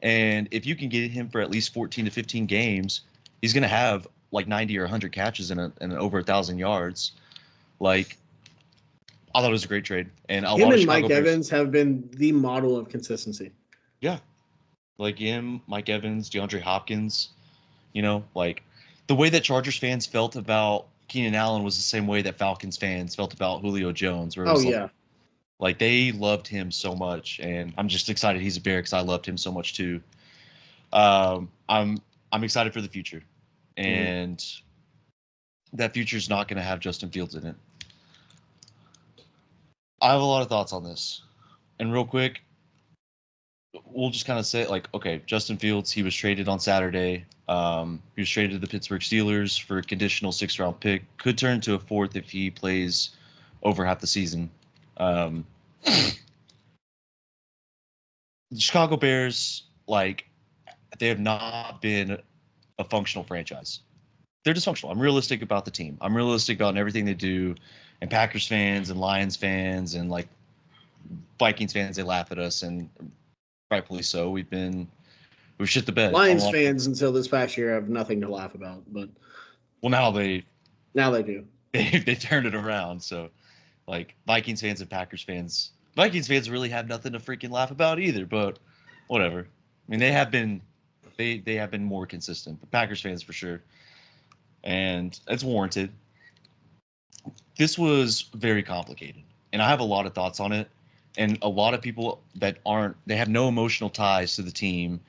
And if you can get him for at least 14 to 15 games, he's going to have like 90 or 100 catches and over 1,000 yards. Like, I thought it was a great trade. And him and Mike Evans have been the model of consistency. Yeah. Like him, Mike Evans, DeAndre Hopkins, like the way that Chargers fans felt about Keenan Allen was the same way that Falcons fans felt about Julio Jones. Where it was like they loved him so much. And I'm just excited he's a Bear because I loved him so much too. I'm excited for the future. And that future is not going to have Justin Fields in it. I have a lot of thoughts on this. And real quick, we'll just kind of say, like, okay, Justin Fields, he was traded on Saturday. He was traded to the Pittsburgh Steelers for a conditional 6th-round pick. Could turn to a 4th if he plays over half the season. The Chicago Bears, like, they have not been a functional franchise. They're dysfunctional. I'm realistic about the team. I'm realistic about everything they do. And Packers fans and Lions fans and like Vikings fans, they laugh at us, and rightfully so. We've shit the bed. Lions fans until this past year have nothing to laugh about, but now they do. They turned it around. So like Vikings fans and Packers fans really have nothing to freaking laugh about either. But whatever. I mean, they have been more consistent. The Packers fans for sure. And it's warranted. This was very complicated, and I have a lot of thoughts on it. And a lot of people that they have no emotional ties to the team.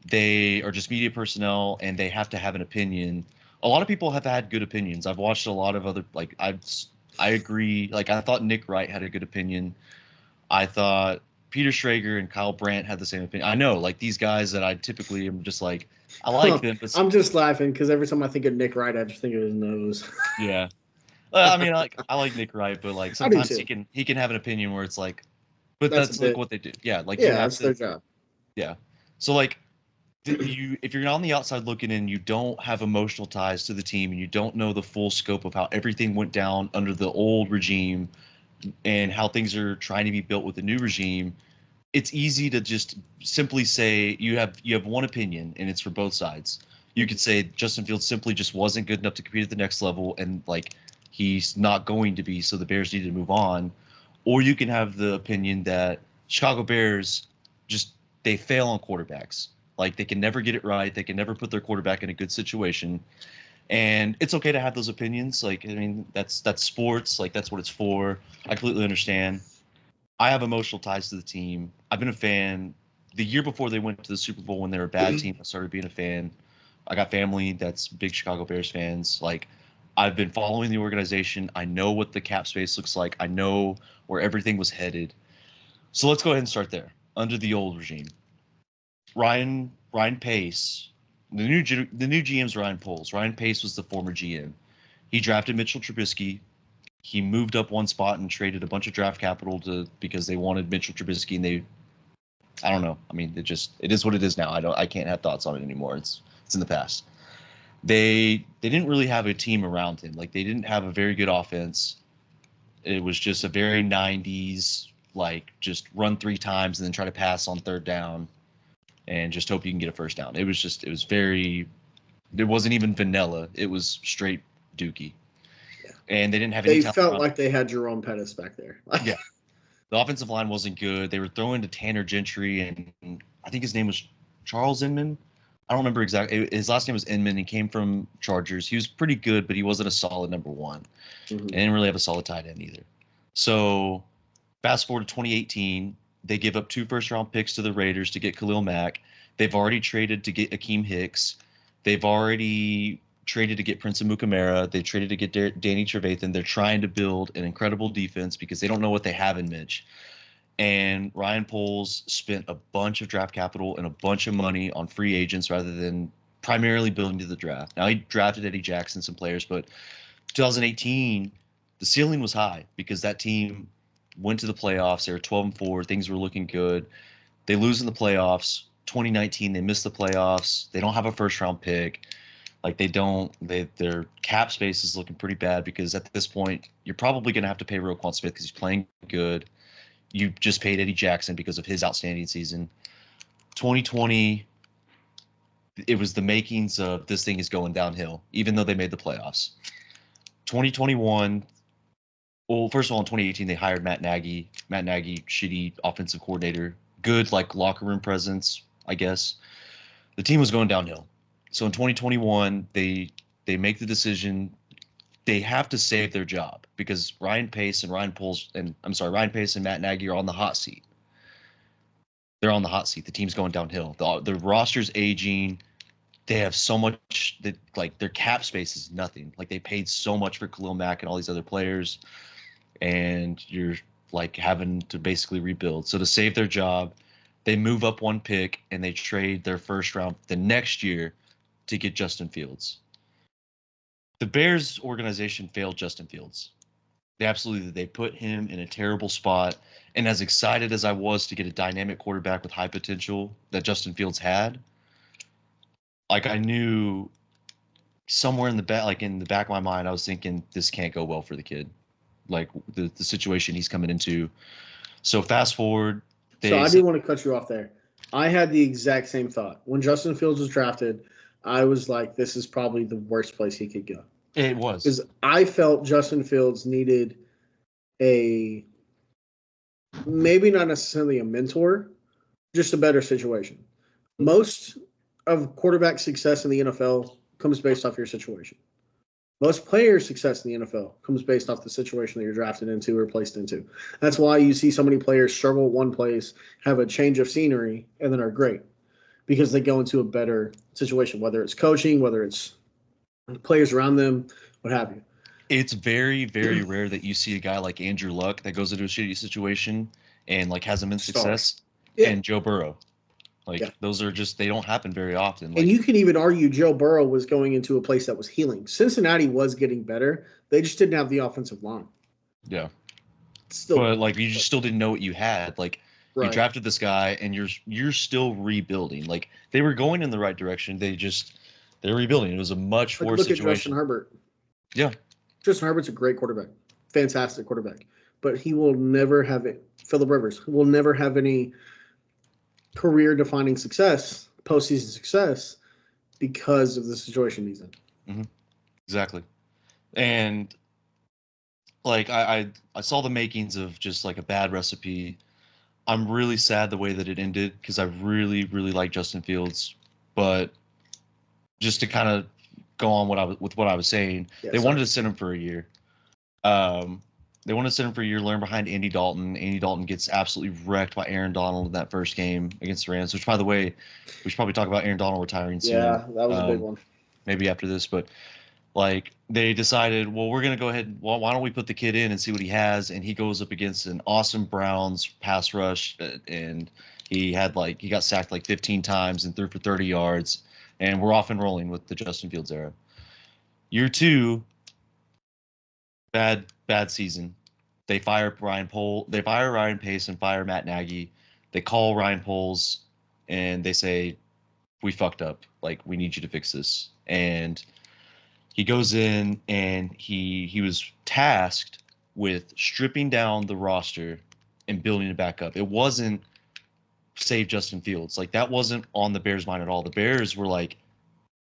They are just media personnel, and they have to have an opinion. A lot of people have had good opinions. I've watched a lot of other, like, I agree. Like, I thought Nick Wright had a good opinion. I thought Peter Schrager and Kyle Brandt had the same opinion. I know, like, these guys that I typically am just like, I like them. But I'm just laughing because every time I think of Nick Wright, I just think of his nose. Yeah. I mean, I like Nick Wright, but like sometimes he can have an opinion where it's like, but that's like what they do. Yeah, like that's their job. Yeah. So like, if you're on the outside looking in, you don't have emotional ties to the team, and you don't know the full scope of how everything went down under the old regime, and how things are trying to be built with the new regime. It's easy to just simply say you have one opinion, and it's for both sides. You could say Justin Fields simply just wasn't good enough to compete at the next level, and like he's not going to be, so the Bears need to move on. Or you can have the opinion that Chicago Bears they fail on quarterbacks. Like they can never get it right. They can never put their quarterback in a good situation. And it's okay to have those opinions. Like, I mean, that's sports. Like that's what it's for. I completely understand. I have emotional ties to the team. I've been a fan. The year before they went to the Super Bowl when they were a bad team, I started being a fan. I got family that's big Chicago Bears fans. Like, I've been following the organization. I know what the cap space looks like. I know where everything was headed. So let's go ahead and start there. Under the old regime, Ryan Pace, the new GM's Ryan Poles. Ryan Pace was the former GM. He drafted Mitchell Trubisky. He moved up one spot and traded a bunch of draft capital because they wanted Mitchell Trubisky, and I don't know. I mean, it is what it is now. I can't have thoughts on it anymore. It's in the past. They didn't really have a team around him. Like they didn't have a very good offense. It was just a very 90s, like just run 3 times and then try to pass on third down and just hope you can get a first down. It was very, it wasn't even vanilla. It was straight dookie. Yeah. And they didn't have any They talent felt around. like they had Jerome Pettis back there. Yeah. The offensive line wasn't good. They were throwing to Tanner Gentry, and I think his name was Charles Inman. I don't remember exactly. His last name was Inman. He came from Chargers. He was pretty good, but he wasn't a solid number one. Mhm. And didn't really have a solid tight end either. So fast forward to 2018, they give up 2 first-round picks to the Raiders to get Khalil Mack. They've already traded to get Akeem Hicks. They've already traded to get Prince Amukamara. They traded to get Danny Trevathan. They're trying to build an incredible defense because they don't know what they have in Mitch. And Ryan Poles spent a bunch of draft capital and a bunch of money on free agents rather than primarily building to the draft. Now, he drafted Eddie Jackson, some players, but 2018, the ceiling was high because that team went to the playoffs. They were 12-4. Things were looking good. They lose in the playoffs. 2019, they miss the playoffs. They don't have a first-round pick. Like their cap space is looking pretty bad because at this point, you're probably going to have to pay Roquan Smith because he's playing good. You just paid Eddie Jackson because of his outstanding season. 2020, it was the makings of this thing is going downhill, even though they made the playoffs. 2021, well, first of all, in 2018, they hired Matt Nagy. Matt Nagy, shitty offensive coordinator, good like locker room presence, I guess. The team was going downhill. So in 2021, they make the decision they have to save their job because Ryan Pace and Ryan Pace and Matt Nagy are on the hot seat. They're on the hot seat. The team's going downhill. The roster's aging. They have so much that like their cap space is nothing. Like they paid so much for Khalil Mack and all these other players, and you're like having to basically rebuild. So to save their job, they move up 1 pick and they trade their first round the next year to get Justin Fields. The Bears organization failed Justin Fields. They put him in a terrible spot. And as excited as I was to get a dynamic quarterback with high potential that Justin Fields had, like I knew somewhere in the back of my mind, I was thinking this can't go well for the kid. Like the situation he's coming into. So fast forward. So I do want to cut you off there. I had the exact same thought. When Justin Fields was drafted, I was like, this is probably the worst place he could go. It was. Because I felt Justin Fields needed maybe not necessarily a mentor, just a better situation. Most of quarterback success in the NFL comes based off your situation. Most players' success in the NFL comes based off the situation that you're drafted into or placed into. That's why you see so many players struggle at one place, have a change of scenery, and then are great because they go into a better situation, whether it's coaching, whether it's players around them, what have you. It's very, very rare that you see a guy like Andrew Luck that goes into a shitty situation and like has immense success, and Joe Burrow. Those are just, they don't happen very often. And you can even argue Joe Burrow was going into a place that was healing. Cincinnati was getting better. They just didn't have the offensive line. Yeah. But you just still didn't know what you had. Like you drafted this guy and you're still rebuilding. Like they were going in the right direction. They're rebuilding. It was a much worse situation. Look at Justin Herbert. Yeah. Justin Herbert's a great quarterback. Fantastic quarterback. But he will never have it. Phillip Rivers will never have any career-defining success, postseason success, because of the situation he's in. Mm-hmm. Exactly. And like I saw the makings of just like a bad recipe. I'm really sad the way that it ended because I really, really like Justin Fields. But just to kind of go on what I was saying, they wanted to send him for a year. They wanted to send him for a year, learn behind Andy Dalton. Andy Dalton gets absolutely wrecked by Aaron Donald in that first game against the Rams, which, by the way, we should probably talk about Aaron Donald retiring soon. Yeah, that was a big one. Maybe after this, but like they decided, well, we're going to go ahead. Well, why don't we put the kid in and see what he has? And he goes up against an awesome Browns pass rush, and he got sacked like 15 times and threw for 30 yards. And we're off and rolling with the Justin Fields era. Year 2, bad season. They fire Ryan Pace and fire Matt Nagy. They call Ryan Poles and they say, we fucked up. Like, we need you to fix this. And he goes in and he was tasked with stripping down the roster and building it back up. It wasn't save Justin Fields. Like, that wasn't on the Bears' mind at all. The Bears were like,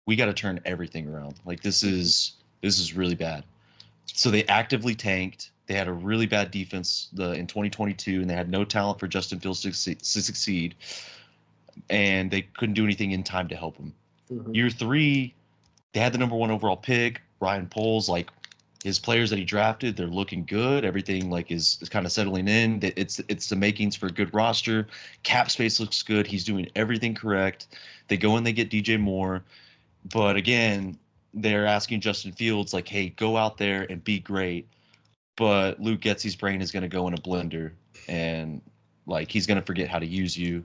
we got to turn everything around. Like, this is really bad. So they actively tanked. They had a really bad defense in 2022, and they had no talent for Justin Fields to succeed. And they couldn't do anything in time to help him. Mm-hmm. Year 3, they had the number 1 overall pick, Ryan Poles. Like, his players that he drafted, they're looking good. Everything like is kind of settling in. It's the makings for a good roster. Cap space looks good. He's doing everything correct. They go and they get DJ Moore, but again, they're asking Justin Fields like, "Hey, go out there and be great." But Luke Getsy's brain is going to go in a blender, and like he's going to forget how to use you.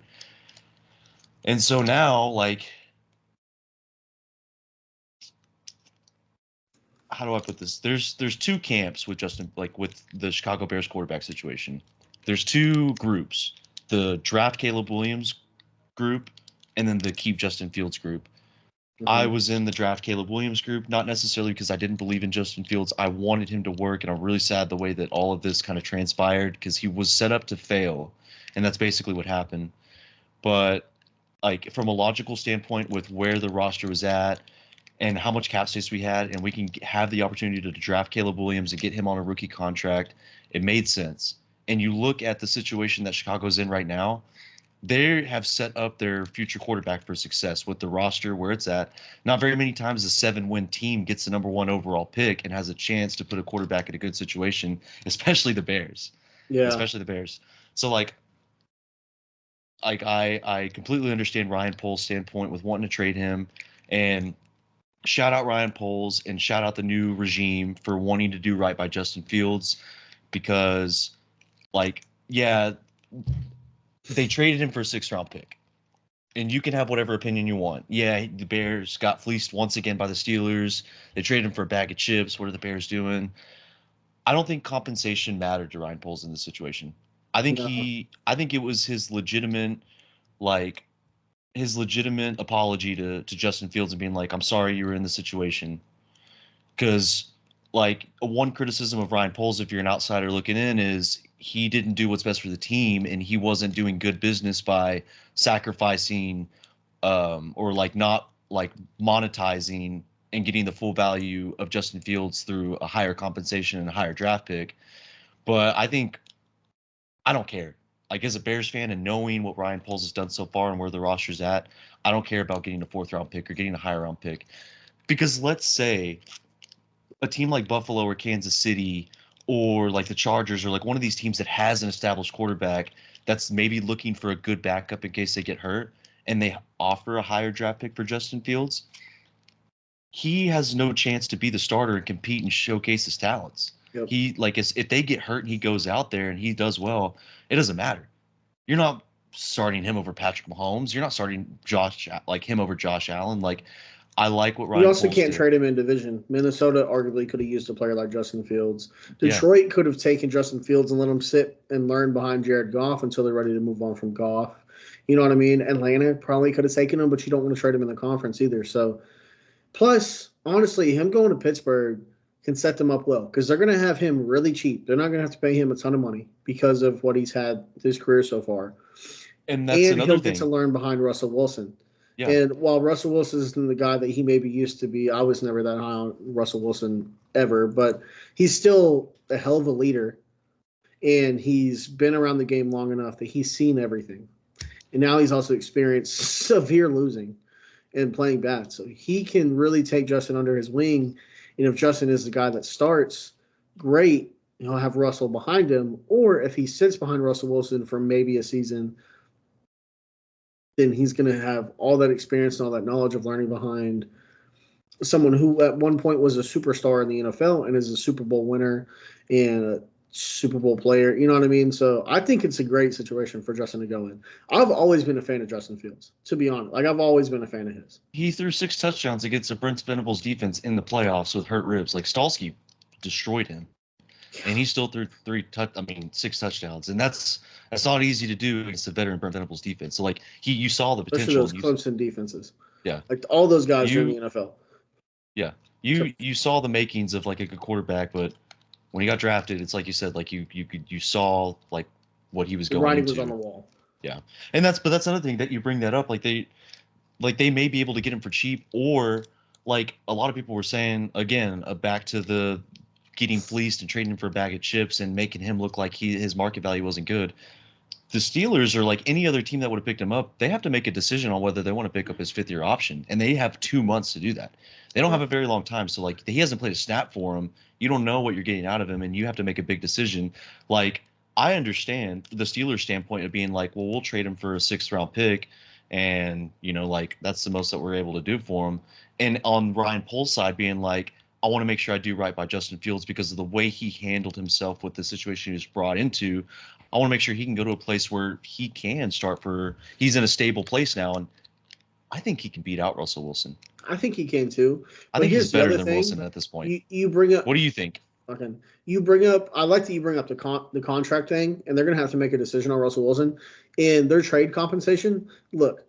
And so now, like, how do I put this? There's 2 camps with Justin, like with the Chicago Bears quarterback situation. There's 2 groups: the draft Caleb Williams group, and then the keep Justin Fields group. Mm-hmm. I was in the draft Caleb Williams group, not necessarily because I didn't believe in Justin Fields. I wanted him to work, and I'm really sad the way that all of this kind of transpired because he was set up to fail, and that's basically what happened. But like from a logical standpoint, with where the roster was at and how much cap space we had, and we can have the opportunity to draft Caleb Williams and get him on a rookie contract, it made sense. And you look at the situation that Chicago's in right now, they have set up their future quarterback for success with the roster where it's at. Not very many times a 7-win team gets the number 1 overall pick and has a chance to put a quarterback in a good situation, especially the Bears. Yeah. Especially the Bears. So like I completely understand Ryan Poles' standpoint with wanting to trade him, and shout out Ryan Poles and shout out the new regime for wanting to do right by Justin Fields, because like, yeah, they traded him for a 6th-round pick, and you can have whatever opinion you want. Yeah, the Bears got fleeced once again by the Steelers. They traded him for a bag of chips. What are the Bears doing? I don't think compensation mattered to Ryan Poles in this situation. I think it was his legitimate apology to Justin Fields and being like, I'm sorry you were in the situation. Because like one criticism of Ryan Poles, if you're an outsider looking in, is he didn't do what's best for the team, and he wasn't doing good business by sacrificing or like not like monetizing and getting the full value of Justin Fields through a higher compensation and a higher draft pick. But I don't care. Like, as a Bears fan and knowing what Ryan Poles has done so far and where the roster's at, I don't care about getting a 4th-round pick or getting a higher round pick. Because let's say a team like Buffalo or Kansas City or like the Chargers or like one of these teams that has an established quarterback that's maybe looking for a good backup in case they get hurt, and they offer a higher draft pick for Justin Fields, he has no chance to be the starter and compete and showcase his talents. Yep. He like if they get hurt and he goes out there and he does well, it doesn't matter. You're not starting him over Patrick Mahomes. You're not starting him over Josh Allen. Like, I like what Ryan. You also Poles can't did. Trade him in division. Minnesota arguably could have used a player like Justin Fields. Detroit could have taken Justin Fields and let him sit and learn behind Jared Goff until they're ready to move on from Goff. You know what I mean? Atlanta probably could have taken him, but you don't want to trade him in the conference either. So, plus, honestly, him going to Pittsburgh can set them up well because they're going to have him really cheap. They're not going to have to pay him a ton of money because of what he's had his career so far. And that's another he'll thing. get to learn behind Russell Wilson. Yeah. And while Russell Wilson isn't the guy that he maybe used to be, I was never that high on Russell Wilson ever, but he's still a hell of a leader, and he's been around the game long enough that he's seen everything. And now he's also experienced severe losing and playing bad. So he can really take Justin under his wing. And if Justin is the guy that starts, great, he'll have Russell behind him. Or if he sits behind Russell Wilson for maybe a season, then he's going to have all that experience and all that knowledge of learning behind someone who at one point was a superstar in the NFL and is a Super Bowl winner and a Super Bowl player. You know what I mean? So I think it's a great situation for Justin to go in. I've always been a fan of Justin Fields, to be honest. Like, I've always been a fan of his. He threw 6 touchdowns against the Brent Venables defense in the playoffs with hurt ribs. Like, Stalski destroyed him. And he still threw 6 touchdowns. And that's not easy to do against a veteran Brent Venables defense. So, like, you saw the potential. Especially those Clemson defenses. Yeah. Like, all those guys are in the NFL. Yeah. You saw the makings of, like, a good quarterback, but when he got drafted, it's like you said, like you saw like what he was The going writing into. was on the wall. Yeah, and that's another thing that you bring that up. Like they may be able to get him for cheap, or like a lot of people were saying again, back to the getting fleeced and trading him for a bag of chips and making him look like his market value wasn't good. The Steelers, or like any other team that would have picked him up, they have to make a decision on whether they want to pick up his 5th-year option, and they have 2 months to do that. They don't have a very long time, so like he hasn't played a snap for him. You don't know what you're getting out of him, and you have to make a big decision. Like I understand the Steelers' standpoint of being like, well, we'll trade him for a 6th-round pick, and like that's the most that we're able to do for him. And on Ryan Poles' side, being like, I want to make sure I do right by Justin Fields because of the way he handled himself with the situation he was brought into. I want to make sure he can go to a place where he can start he's in a stable place now, and I think he can beat out Russell Wilson. I think he can too. I But think here's he's the better other than thing. Wilson at this point. You bring up. What do you think? Okay. You bring up. I like that you bring up the contract thing, and they're going to have to make a decision on Russell Wilson in their trade compensation. Look,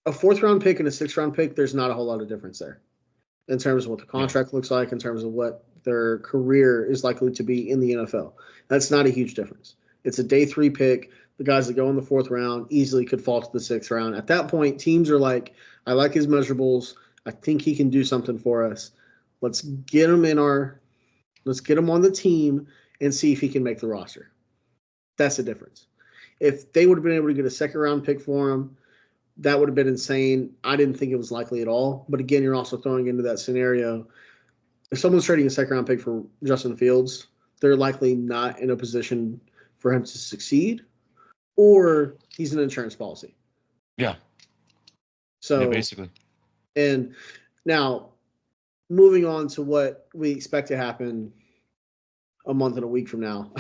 a 4th-round pick and a 6th-round pick. There's not a whole lot of difference there in terms of what the contract looks like, in terms of what their career is likely to be in the NFL. That's not a huge difference. It's a day 3 pick. The guys that go in the 4th round easily could fall to the 6th round. At that point, teams are like, I like his measurables. I think he can do something for us. Let's get him let's get him on the team and see if he can make the roster. That's the difference. If they would have been able to get a 2nd-round pick for him, that would have been insane. I didn't think it was likely at all. But again, you're also throwing into that scenario. If someone's trading a 2nd-round pick for Justin Fields, they're likely not in a position for him to succeed, or he's an insurance policy. Yeah. So yeah, basically. And now moving on to what we expect to happen a month and a week from now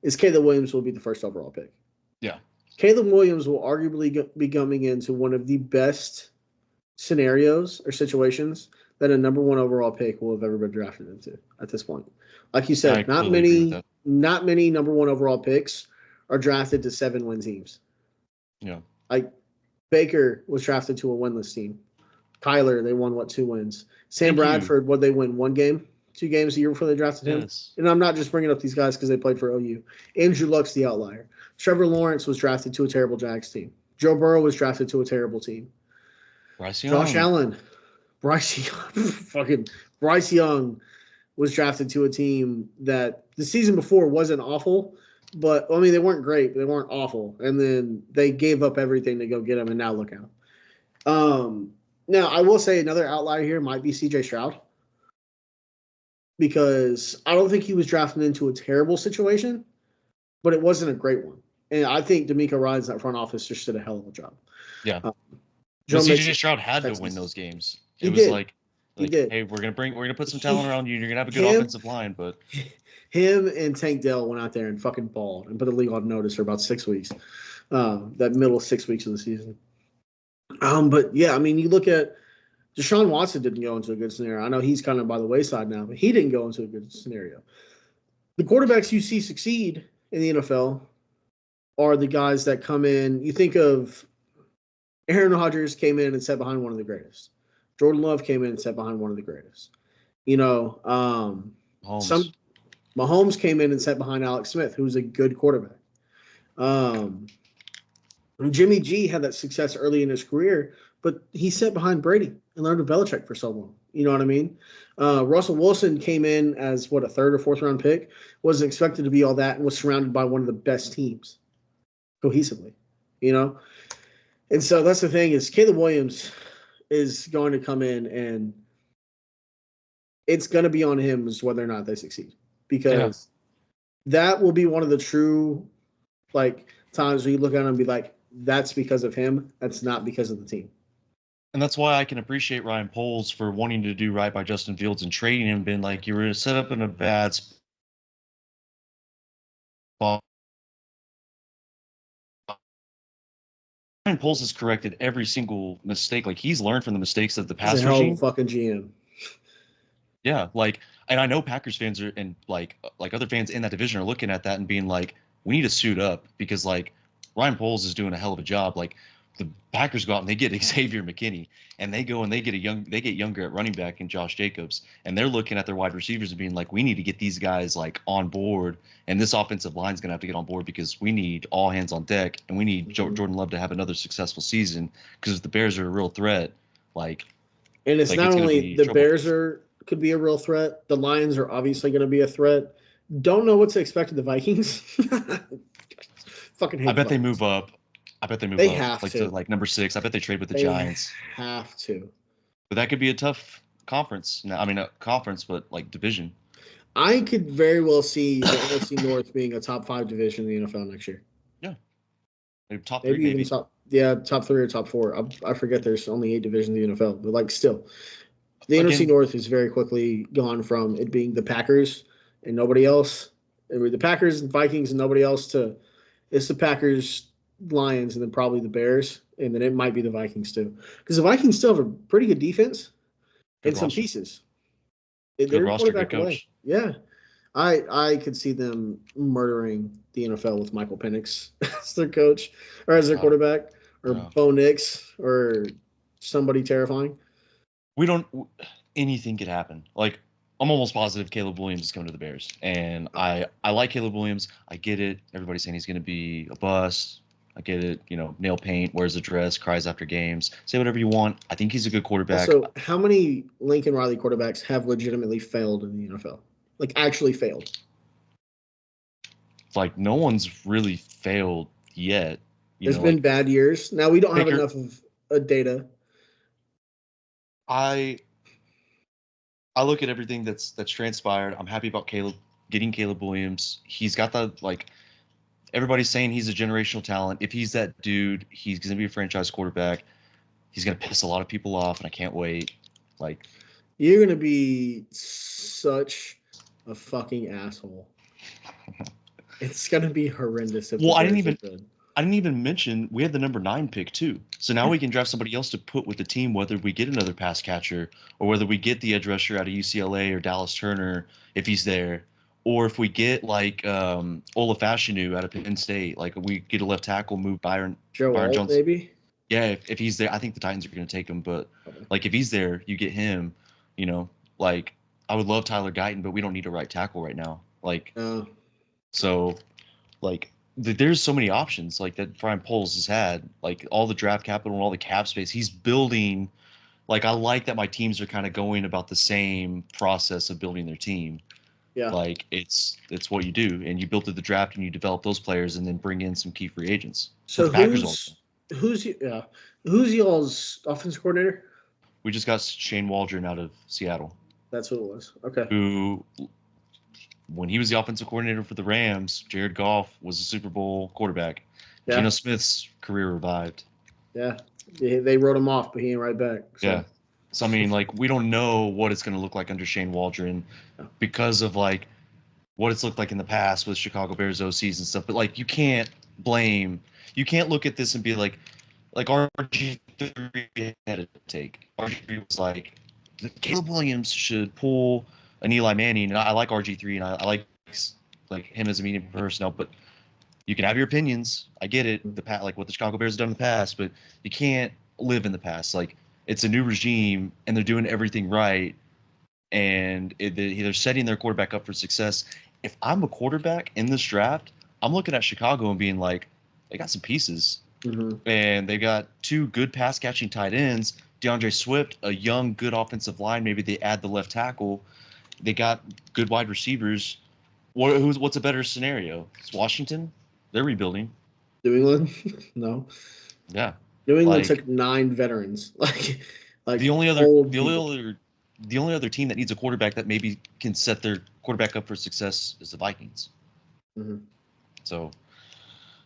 is Caleb Williams will be the 1st overall pick. Yeah. Caleb Williams will arguably be coming into one of the best scenarios or situations that a number 1 overall pick will have ever been drafted into at this point. Like you said, not many number 1 overall picks are drafted to 7-win teams. Yeah. Like Baker was drafted to a winless team. Kyler, they won 2 wins. Sam Bradford, what they win? 1 game, 2 games a year before they drafted him. And I'm not just bringing up these guys because they played for OU. Andrew Luck's the outlier. Trevor Lawrence was drafted to a terrible Jags team. Joe Burrow was drafted to a terrible team. Josh Allen, Bryce Young was drafted to a team that the season before wasn't awful, but I mean they weren't great, but they weren't awful. And then they gave up everything to go get him, and now look out. Now I will say another outlier here might be C.J. Stroud, because I don't think he was drafted into a terrible situation, but it wasn't a great one. And I think D'Amico Ryans, that front office, just did a hell of a job. Yeah. C.J. Stroud had to win those games. It was like hey, we're gonna put some talent around you. You're gonna have a good offensive line, but him and Tank Dell went out there and fucking balled and put the league on notice for about 6 weeks. That middle 6 weeks of the season. But yeah, I mean, you look at Deshaun Watson didn't go into a good scenario. I know he's kind of by the wayside now, but he didn't go into a good scenario. The quarterbacks you see succeed in the NFL are the guys that come in. You think of Aaron Rodgers came in and sat behind one of the greatest. Jordan Love came in and sat behind one of the greatest. Mahomes came in and sat behind Alex Smith, who's a good quarterback. Jimmy G had that success early in his career, but he sat behind Brady and learned of Belichick for so long. You know what I mean? Russell Wilson came in as, a 3rd or 4th round pick, wasn't expected to be all that, and was surrounded by one of the best teams cohesively, And so that's the thing is Caleb Williams is going to come in, and it's going to be on him as whether or not they succeed, because that will be one of the true times where you look at him and be like, that's because of him. That's not because of the team. And that's why I can appreciate Ryan Poles for wanting to do right by Justin Fields and trading him, being like, you were set up in a bad spot. Ryan Poles has corrected every single mistake. Like, he's learned from the mistakes of the past regime. Fucking GM. Yeah, and I know Packers fans are, and like other fans in that division are looking at that and being like, we need to suit up because Ryan Poles is doing a hell of a job. the Packers go out and they get Xavier McKinney, and they go and they get younger at running back in Josh Jacobs, and they're looking at their wide receivers and being like, we need to get these guys like on board, and this offensive line's gonna have to get on board because we need all hands on deck, and we need Jordan Love to have another successful season because the Bears are a real threat. And it's not only the Bears could be a real threat, the Lions are obviously going to be a threat. Don't know what to expect of the Vikings. Fucking hate. I bet they move up. They have to like number 6. I bet they trade with the Giants. Have to. But that could be a tough conference. Now, I mean, a conference, but like division. I could very well see the NFC North being a top 5 division in the NFL next year. Yeah. Maybe top 3, maybe. Even top 3 or top 4. I forget there's only 8 divisions in the NFL, but like still. The NFC North has very quickly gone from it being the Packers and nobody else, the Packers and Vikings and nobody else, to it's the Packers, Lions, and then probably the Bears, and then it might be the Vikings too. Because the Vikings still have a pretty good defense and some pieces. They're roster, good coach. Yeah. I could see them murdering the NFL with Michael Penix as their coach or as their quarterback, or Bo Nix or somebody terrifying. Anything could happen. Like, I'm almost positive Caleb Williams is coming to the Bears. And I like Caleb Williams. I get it. Everybody's saying he's going to be a bust. I get it. Nail paint, wears a dress, cries after games. Say whatever you want. I think he's a good quarterback. So how many Lincoln Riley quarterbacks have legitimately failed in the NFL? Like, actually failed? Like, no one's really failed yet. There's been bad years. Now, we don't have enough of data. I look at everything that's transpired. I'm happy about getting Caleb Williams. He's got everybody's saying he's a generational talent. If he's that dude, he's going to be a franchise quarterback. He's going to piss a lot of people off, and I can't wait. Like, you're going to be such a fucking asshole. It's going to be horrendous. I didn't even mention we had the number 9 pick too. So now we can draft somebody else to put with the team, whether we get another pass catcher or whether we get the edge rusher out of UCLA or Dallas Turner if he's there, or if we get like Ola Fashanu out of Penn State, like we get a left tackle, move Byron Jones. Maybe. Yeah, if he's there, I think the Titans are going to take him. But like if he's there, you get him. Like I would love Tyler Guyton, but we don't need a right tackle right now. So like. There's so many options like that Brian Poles has had, like all the draft capital and all the cap space. He's building. Like, I like that my teams are kind of going about the same process of building their team. Yeah. Like it's what you do, and you build through the draft and you develop those players and then bring in some key free agents. So who's y'all's offensive coordinator? We just got Shane Waldron out of Seattle. That's who it was. Okay. Who, when he was the offensive coordinator for the Rams, Jared Goff was a Super Bowl quarterback. Yeah. Geno Smith's career revived. Yeah. They wrote him off, but he ain't right back. So. Yeah. So, I mean, like, we don't know what it's going to look like under Shane Waldron because of, like, what it's looked like in the past with Chicago Bears OCs and stuff. But, like, you can't look at this and be like RG3 had a take. RG3 was like, Caleb Williams should pull an Eli Manning, and I like RG3, and I like him as a media personnel, but you can have your opinions. I get it, like what the Chicago Bears have done in the past, but you can't live in the past. Like, it's a new regime, and they're doing everything right, and they're setting their quarterback up for success. If I'm a quarterback in this draft, I'm looking at Chicago and being like, they got some pieces, and they got 2 good pass-catching tight ends, DeAndre Swift, a young, good offensive line. Maybe they add the left tackle. They got good wide receivers. What's a better scenario? It's Washington. They're rebuilding. New England? No. Yeah. New England took 9 veterans. Like the only other team that needs a quarterback that maybe can set their quarterback up for success is the Vikings. Mm-hmm. So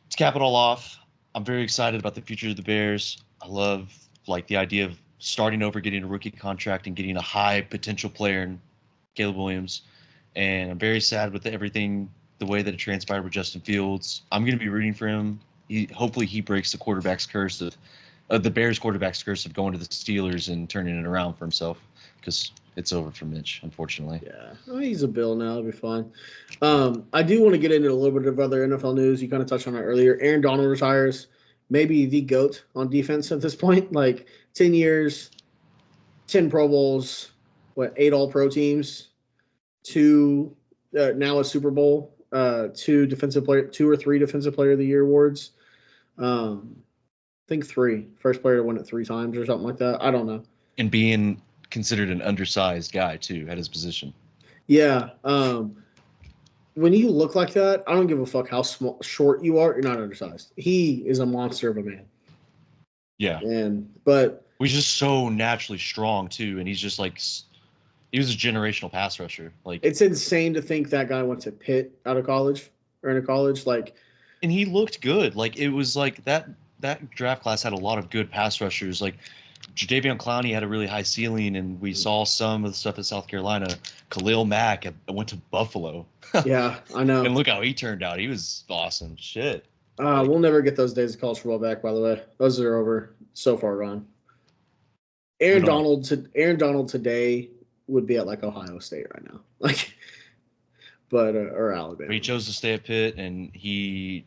to cap it all off, I'm very excited about the future of the Bears. I love like the idea of starting over, getting a rookie contract, and getting a high potential player in Caleb Williams. And I'm very sad with the way that it transpired with Justin Fields. I'm going to be rooting for him. Hopefully he breaks the quarterback's curse of the Bears quarterback's curse of going to the Steelers and turning it around for himself, because it's over for Mitch, unfortunately. Yeah, he's a Bill now. It'll be fine. I do want to get into a little bit of other NFL news. You kind of touched on it earlier. Aaron Donald retires. maybe the GOAT on defense at this point. Like 10 years, 10 Pro Bowls, 8 All-Pro teams, 2 now a Super Bowl, 2 or 3 Defensive Player of the Year awards. I think 3. First player to win it 3 times or something like that. I don't know. And being considered an undersized guy too at his position. Yeah. When you look like that, I don't give a fuck how short you are. You're not undersized. He is a monster of a man. Yeah. But he's just so naturally strong too, and he's just like he was a generational pass rusher. Like it's insane to think that guy went to Pitt out of college or into college. Like, and he looked good. Like it was like that draft class had a lot of good pass rushers. Like Jadeveon Clowney had a really high ceiling, and we saw some of the stuff at South Carolina. Khalil Mack went to Buffalo. Yeah, I know. And look how he turned out. He was awesome. Shit. We'll never get those days of college football back, by the way. Those are over. So far gone. Aaron Donald today would be at like Ohio State right now. Like, but or Alabama. But he chose to stay at Pitt, and he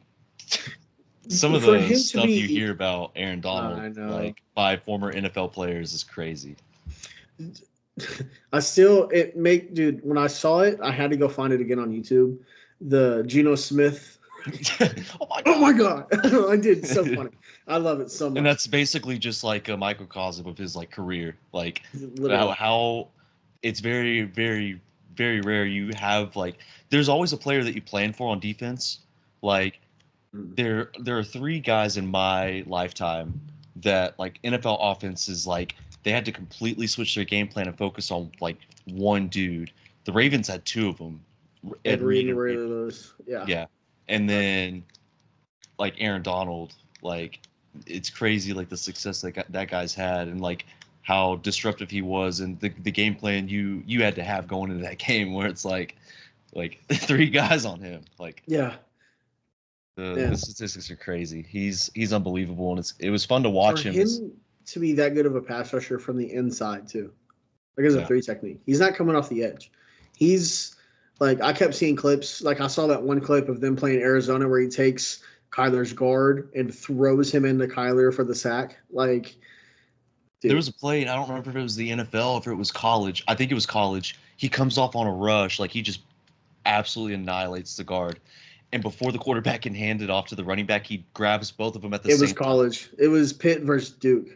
some of the stuff you hear about Aaron Donald, like by former NFL players, is crazy. Dude, when I saw it, I had to go find it again on YouTube. The Geno Smith. Oh my god. I did. So funny. I love it so much. And that's basically just like a microcosm of his like career. Like how it's very, very, very rare you have like there's always a player that you plan for on defense. Like there are 3 guys in my lifetime that like NFL offenses like they had to completely switch their game plan and focus on like one dude. The Ravens had 2 of them. Ed Reed and those. Yeah. Yeah. And then like Aaron Donald, like it's crazy like the success that guy's had and like how disruptive he was and the game plan you had to have going into that game where it's like 3 guys on him. Like yeah. The statistics are crazy. He's unbelievable and it was fun to watch him to be that good of a pass rusher from the inside too. Like as a 3 technique. He's not coming off the edge. He's like I kept seeing clips. Like I saw that one clip of them playing Arizona where he takes Kyler's guard and throws him into Kyler for the sack. Like dude. There was a play, and I don't remember if it was the NFL or if it was college. I think it was college. He comes off on a rush, like he just absolutely annihilates the guard. And before the quarterback can hand it off to the running back, he grabs both of them at the same time. It was college. It was Pitt versus Duke.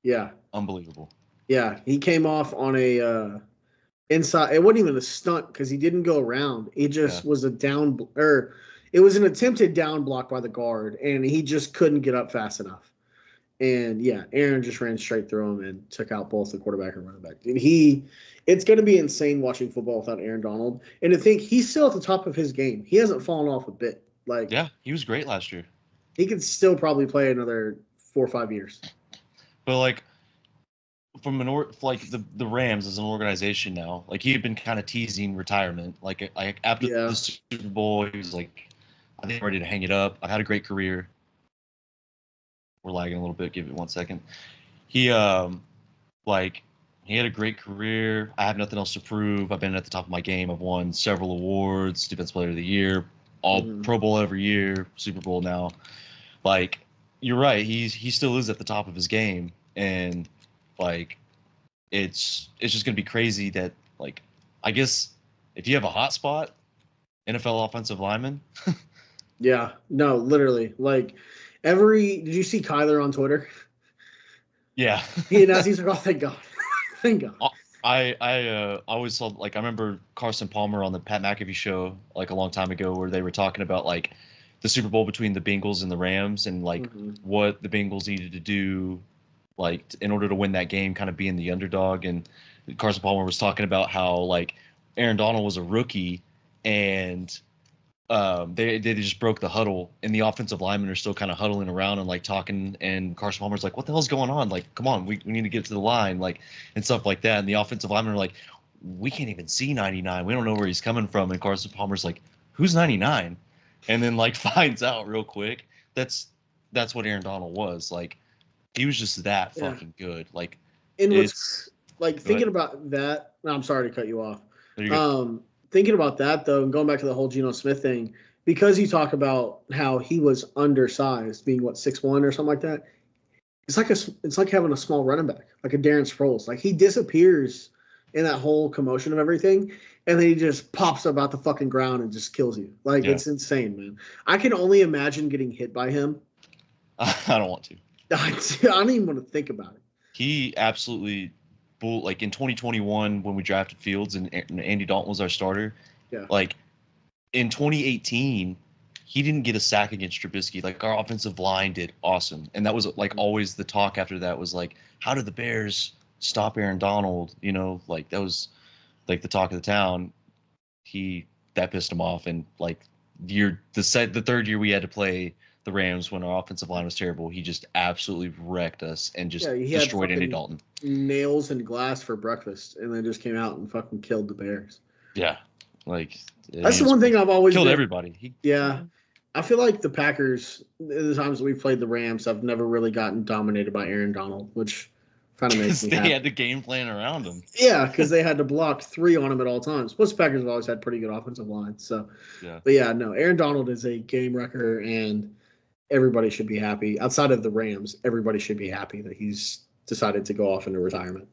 Yeah. Unbelievable. Yeah, he came off on a inside. It wasn't even a stunt because he didn't go around. It just was a down it was an attempted down block by the guard, and he just couldn't get up fast enough. And yeah, Aaron just ran straight through him and took out both the quarterback and running back. And it's going to be insane watching football without Aaron Donald. And to think he's still at the top of his game. He hasn't fallen off a bit. Like yeah, he was great last year. He could still probably play another 4 or 5 years. But like from the Rams as an organization now, like he had been kind of teasing retirement. Like after the Super Bowl, he was like, I think I'm ready to hang it up. I've had a great career. We're lagging a little bit. Give it 1 second. He had a great career. I have nothing else to prove. I've been at the top of my game. I've won several awards, Defensive Player of the Year, all Pro Bowl every year, Super Bowl now. Like you're right. He still is at the top of his game, and like it's just gonna be crazy that like I guess if you have a hot spot, NFL offensive lineman. Yeah. No, literally. Like did you see Kyler on Twitter? Yeah. He's like, oh, thank God. Thank God. I always saw like I remember Carson Palmer on the Pat McAfee show like a long time ago where they were talking about like the Super Bowl between the Bengals and the Rams and like what the Bengals needed to do like in order to win that game, kind of being the underdog. And Carson Palmer was talking about how like Aaron Donald was a rookie and they just broke the huddle and the offensive linemen are still kind of huddling around and like talking, and Carson Palmer's like, what the hell's going on? Like, come on, we need to get to the line, like, and stuff like that. And the offensive linemen are like, we can't even see 99. We don't know where he's coming from. And Carson Palmer's like, who's 99? And then like finds out real quick. That's what Aaron Donald was. Like, he was just that fucking good. Like, and what's like thinking about that. No, I'm sorry to cut you off. Thinking about that though, and going back to the whole Geno Smith thing, because you talk about how he was undersized, being what 6'1" or something like that. It's like having a small running back, like a Darren Sproles. Like he disappears in that whole commotion of everything, and then he just pops up out the fucking ground and just kills you. Like Yeah. it's insane, man. I can only imagine getting hit by him. I don't want to. I don't even want to think about it. He absolutely like in 2021 when we drafted Fields and Andy Dalton was our starter. Yeah. Like in 2018, he didn't get a sack against Trubisky. Like our offensive line did awesome, and that was like always the talk after that was like, how did the Bears stop Aaron Donald? You know, like that was like the talk of the town. That pissed him off, and like the third year we had to play the Rams when our offensive line was terrible, he just absolutely wrecked us and just destroyed Andy Dalton. Nails and glass for breakfast, and then just came out and fucking killed the Bears. Yeah, like that's the one thing I've always killed everybody. I feel like the Packers, in the times we've played the Rams, have never really gotten dominated by Aaron Donald, which kind of makes me happy. They had the game plan around him. Yeah, because they had to block 3 on him at all times. Plus, the Packers have always had pretty good offensive lines. So, yeah. But yeah, no, Aaron Donald is a game wrecker, and everybody should be happy. Outside of the Rams, everybody should be happy that he's decided to go off into retirement.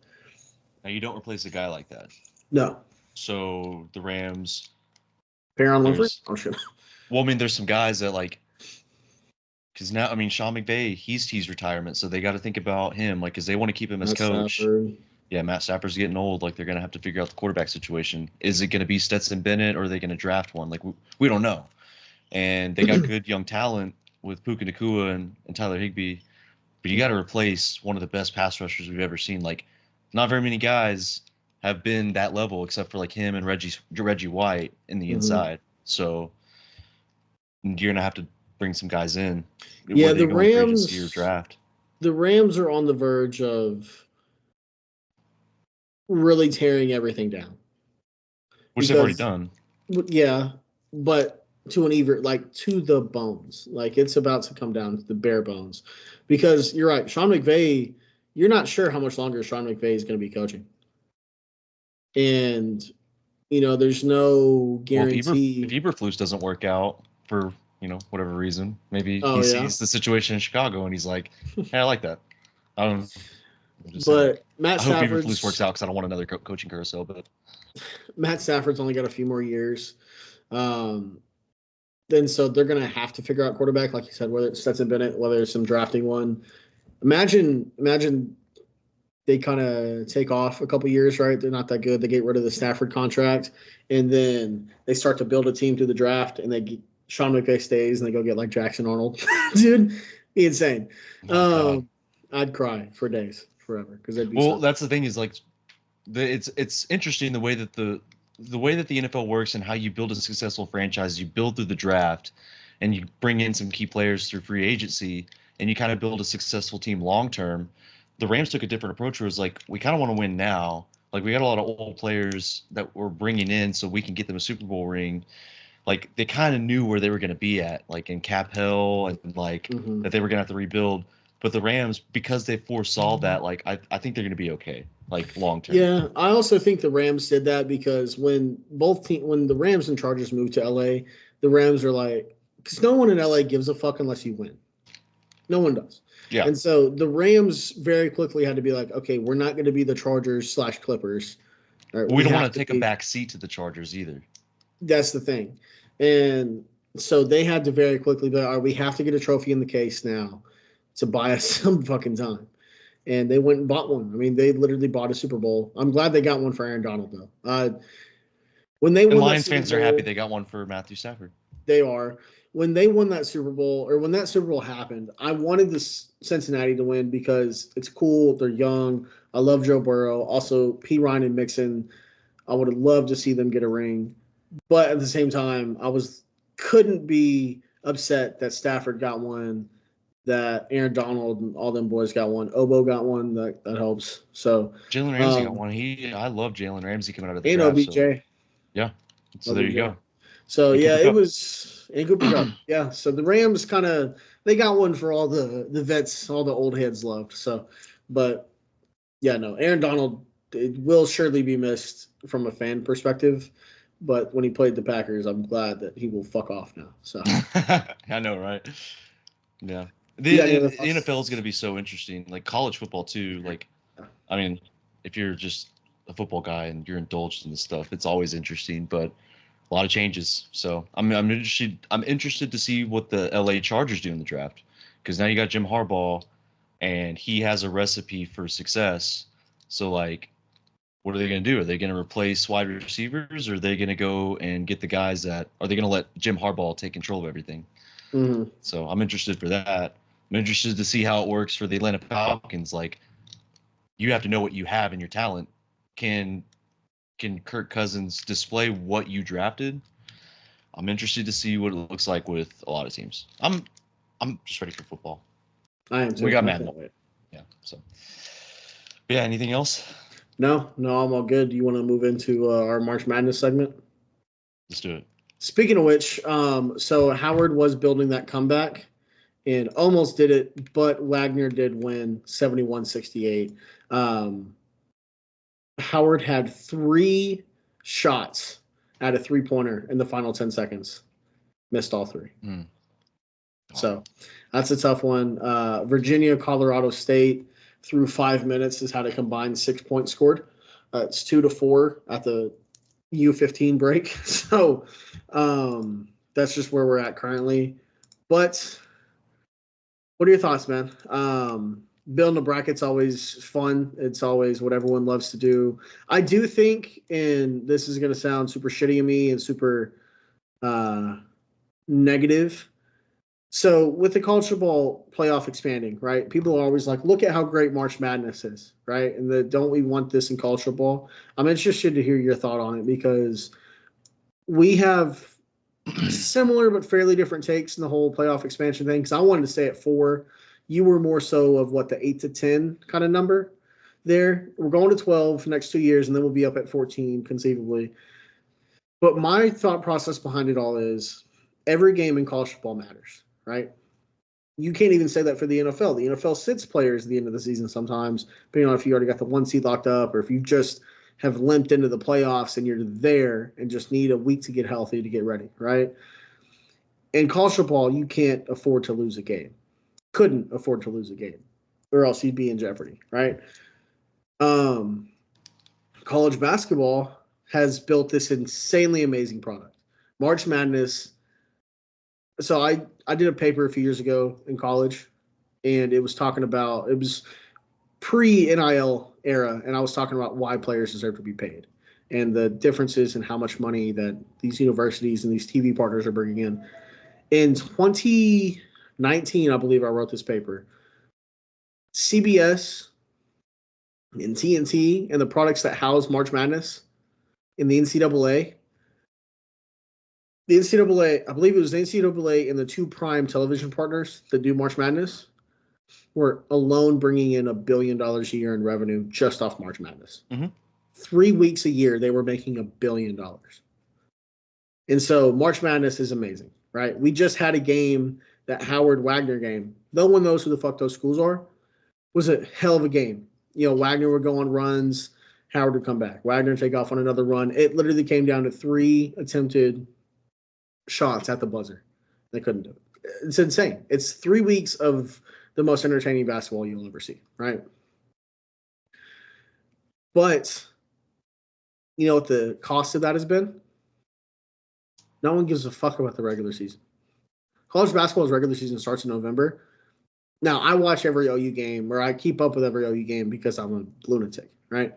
Now, you don't replace a guy like that. No. So, the Rams. Perron Winfrey? Oh, shit. Well, I mean, there's some guys that like, because now, I mean, Sean McVay, he's teased retirement, so they got to think about him, like, because they want to keep him as coach. Stafford. Yeah, Matt Stafford's getting old. Like, they're gonna have to figure out the quarterback situation. Is it gonna be Stetson Bennett, or are they gonna draft one? Like, we don't know. And they got good young talent with Puka Nacua and Tyler Higbee, but you got to replace one of the best pass rushers we've ever seen. Like, not very many guys have been that level except for like him and Reggie White in the inside. So you're gonna have to bring some guys in. Yeah, the Rams draft. The Rams are on the verge of really tearing everything down, which they've already done. Yeah, but to the bones. Like it's about to come down to the bare bones, because you're right, Sean McVay. You're not sure how much longer Sean McVay is going to be coaching, and there's no guarantee. If Eberflus doesn't work out for whatever reason, maybe he sees the situation in Chicago and he's like, "Hey, I like that." I don't know. But Matt Stafford. I hope Eberflus works out because I don't want another coaching carousel. But Matt Stafford's only got a few more years. Then so they're going to have to figure out quarterback, like you said, whether it's Stetson Bennett, whether it's some drafting one. Imagine they kind of take off a couple years, right? They're not that good. They get rid of the Stafford contract, and then they start to build a team through the draft, and Sean McVay stays, and they go get like Jackson Arnold. Dude, be insane. I'd cry for days, forever, because they'd be. Well, that's the thing is like, it's interesting the way that the NFL works and how you build a successful franchise. You build through the draft, and you bring in some key players through free agency, and you kind of build a successful team long term. The Rams took a different approach, where it was like, we kind of want to win now. Like, we got a lot of old players that we're bringing in so we can get them a Super Bowl ring. Like, they kind of knew where they were going to be at, like in cap hell, and like that they were going to have to rebuild. But the Rams, because they foresaw that, like I think they're going to be okay, like long term. Yeah, I also think the Rams did that because when the Rams and Chargers moved to LA, the Rams are like, because no one in LA gives a fuck unless you win. No one does. Yeah. And so the Rams very quickly had to be like, okay, we're not going to be the Chargers/Clippers. Right, we don't want to take a back seat to the Chargers either. That's the thing. And so they had to very quickly be like, all right, we have to get a trophy in the case now to buy us some fucking time. And they went and bought one. I mean, they literally bought a Super Bowl. I'm glad they got one for Aaron Donald, though. When they won Lions fans are happy they got one for Matthew Stafford. They are. When they won that Super Bowl, or when that Super Bowl happened, I wanted Cincinnati to win because it's cool. They're young. I love Joe Burrow. Also, P. Ryan and Mixon. I would have loved to see them get a ring. But at the same time, couldn't be upset that Stafford got one, that Aaron Donald and all them boys got one. Obo got one. That helps. So Jalen Ramsey got one. I love Jalen Ramsey coming out of the draft. OBJ. So, yeah. So there you go. So it was in Cooper Cup. Yeah. So the Rams they got one for all the vets, all the old heads loved. So, but yeah, no, Aaron Donald, it will surely be missed from a fan perspective, but when he played the Packers, I'm glad that he will fuck off now. So I know, right? Yeah. you got any other The NFL is thoughts? going to be so interesting. Like college football too. Like, I mean, if you're just a football guy and you're indulged in this stuff, it's always interesting. But a lot of changes. So I'm interested. I'm interested to see what the LA Chargers do in the draft, because now you got Jim Harbaugh, and he has a recipe for success. So like, what are they going to do? Are they going to replace wide receivers, or are they going to go and get the guys that are they going to let Jim Harbaugh take control of everything? Mm-hmm. So I'm interested for that. I'm interested to see how it works for the Atlanta Falcons. Like, you have to know what you have in your talent. Can Kirk Cousins display what you drafted? I'm interested to see what it looks like with a lot of teams. I'm just ready for football. I am We too. got I Madden. can't wait. Yeah. So yeah. Anything else? No, I'm all good. Do you want to move into our March Madness segment? Let's do it. Speaking of which, so Howard was building that comeback and almost did it, but Wagner did win 71-68. Howard had 3 shots at a 3-pointer in the final 10 seconds. Missed all 3. Mm. So that's a tough one. Virginia, Colorado State through 5 minutes has had a combined 6 points scored. It's 2-4 at the U15 break. So that's just where we're at currently. But what are your thoughts, man? Building a bracket's always fun. It's always what everyone loves to do. I do think, and this is going to sound super shitty of me and super negative. So with the college football playoff expanding, right? People are always like, look at how great March Madness is, right? And don't we want this in college football? I'm interested to hear your thought on it because we have similar but fairly different takes in the whole playoff expansion thing. Because I wanted to stay at 4. You were more so of what the 8 to 10 kind of number there. We're going to 12 next 2 years, and then we'll be up at 14 conceivably. But my thought process behind it all is every game in college football matters, right? You can't even say that for the NFL. The NFL sits players at the end of the season sometimes, depending on if you already got the 1 seed locked up or if you just have limped into the playoffs and you're there and just need a week to get healthy to get ready, right? In college football, you can't afford to lose a game. Couldn't afford to lose a game, or else you'd be in jeopardy, right? College basketball has built this insanely amazing product. March Madness. So I did a paper a few years ago in college, and it was talking about it was pre-NIL era, and I was talking about why players deserve to be paid and the differences in how much money that these universities and these TV partners are bringing in. In 2019, I believe I wrote this paper. CBS and TNT and the products that house March Madness in the NCAA. The NCAA, I believe it was the NCAA and the 2 prime television partners that do March Madness were alone bringing in $1 billion a year in revenue just off March Madness. Mm-hmm. 3 weeks a year, they were making $1 billion. And so March Madness is amazing, right? We just had a game, that Howard Wagner game. No one knows who the fuck those schools are. Was a hell of a game. You know, Wagner would go on runs, Howard would come back. Wagner would take off on another run. It literally came down to 3 attempted shots at the buzzer. They couldn't do it. It's insane. It's 3 weeks of the most entertaining basketball you'll ever see, right? But you know what the cost of that has been? No one gives a fuck about the regular season. College basketball's regular season starts in November. Now, I watch every OU game, or I keep up with every OU game because I'm a lunatic, right?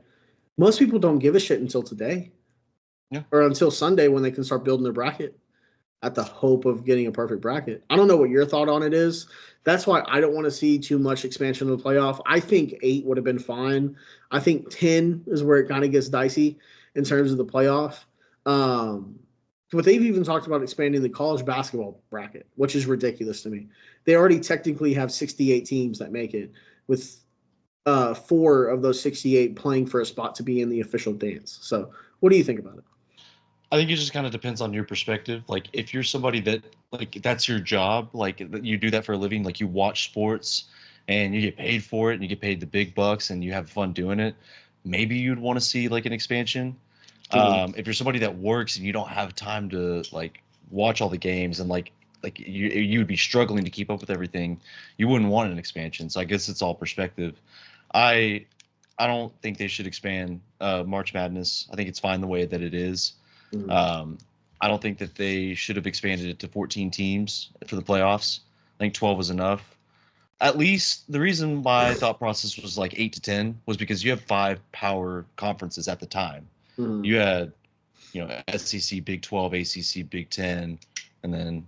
Most people don't give a shit until today. Yeah. Or until Sunday when they can start building their bracket at the hope of getting a perfect bracket. I don't know what your thought on it is. That's why I don't want to see too much expansion of the playoff. I think 8 would have been fine. I think 10 is where it kind of gets dicey in terms of the playoff. But they've even talked about expanding the college basketball bracket, which is ridiculous to me. They already technically have 68 teams that make it, with 4 of those 68 playing for a spot to be in the official dance. So what do you think about it? I think it just kind of depends on your perspective. Like, if you're somebody that, like, that's your job, like, you do that for a living, like, you watch sports and you get paid for it and you get paid the big bucks and you have fun doing it, maybe you'd want to see, like, an expansion. If you're somebody that works and you don't have time to like watch all the games and like you would be struggling to keep up with everything, you wouldn't want an expansion. So I guess it's all perspective. I I don't think they should expand March Madness. I think it's fine the way that it is. Mhm. I don't think that they should have expanded it to 14 teams for the playoffs. I think 12 was enough. At least the reason my thought process was like 8 to 10 was because you have 5 power conferences at the time. Mhm. You had, SEC, Big 12, ACC, Big 10, and then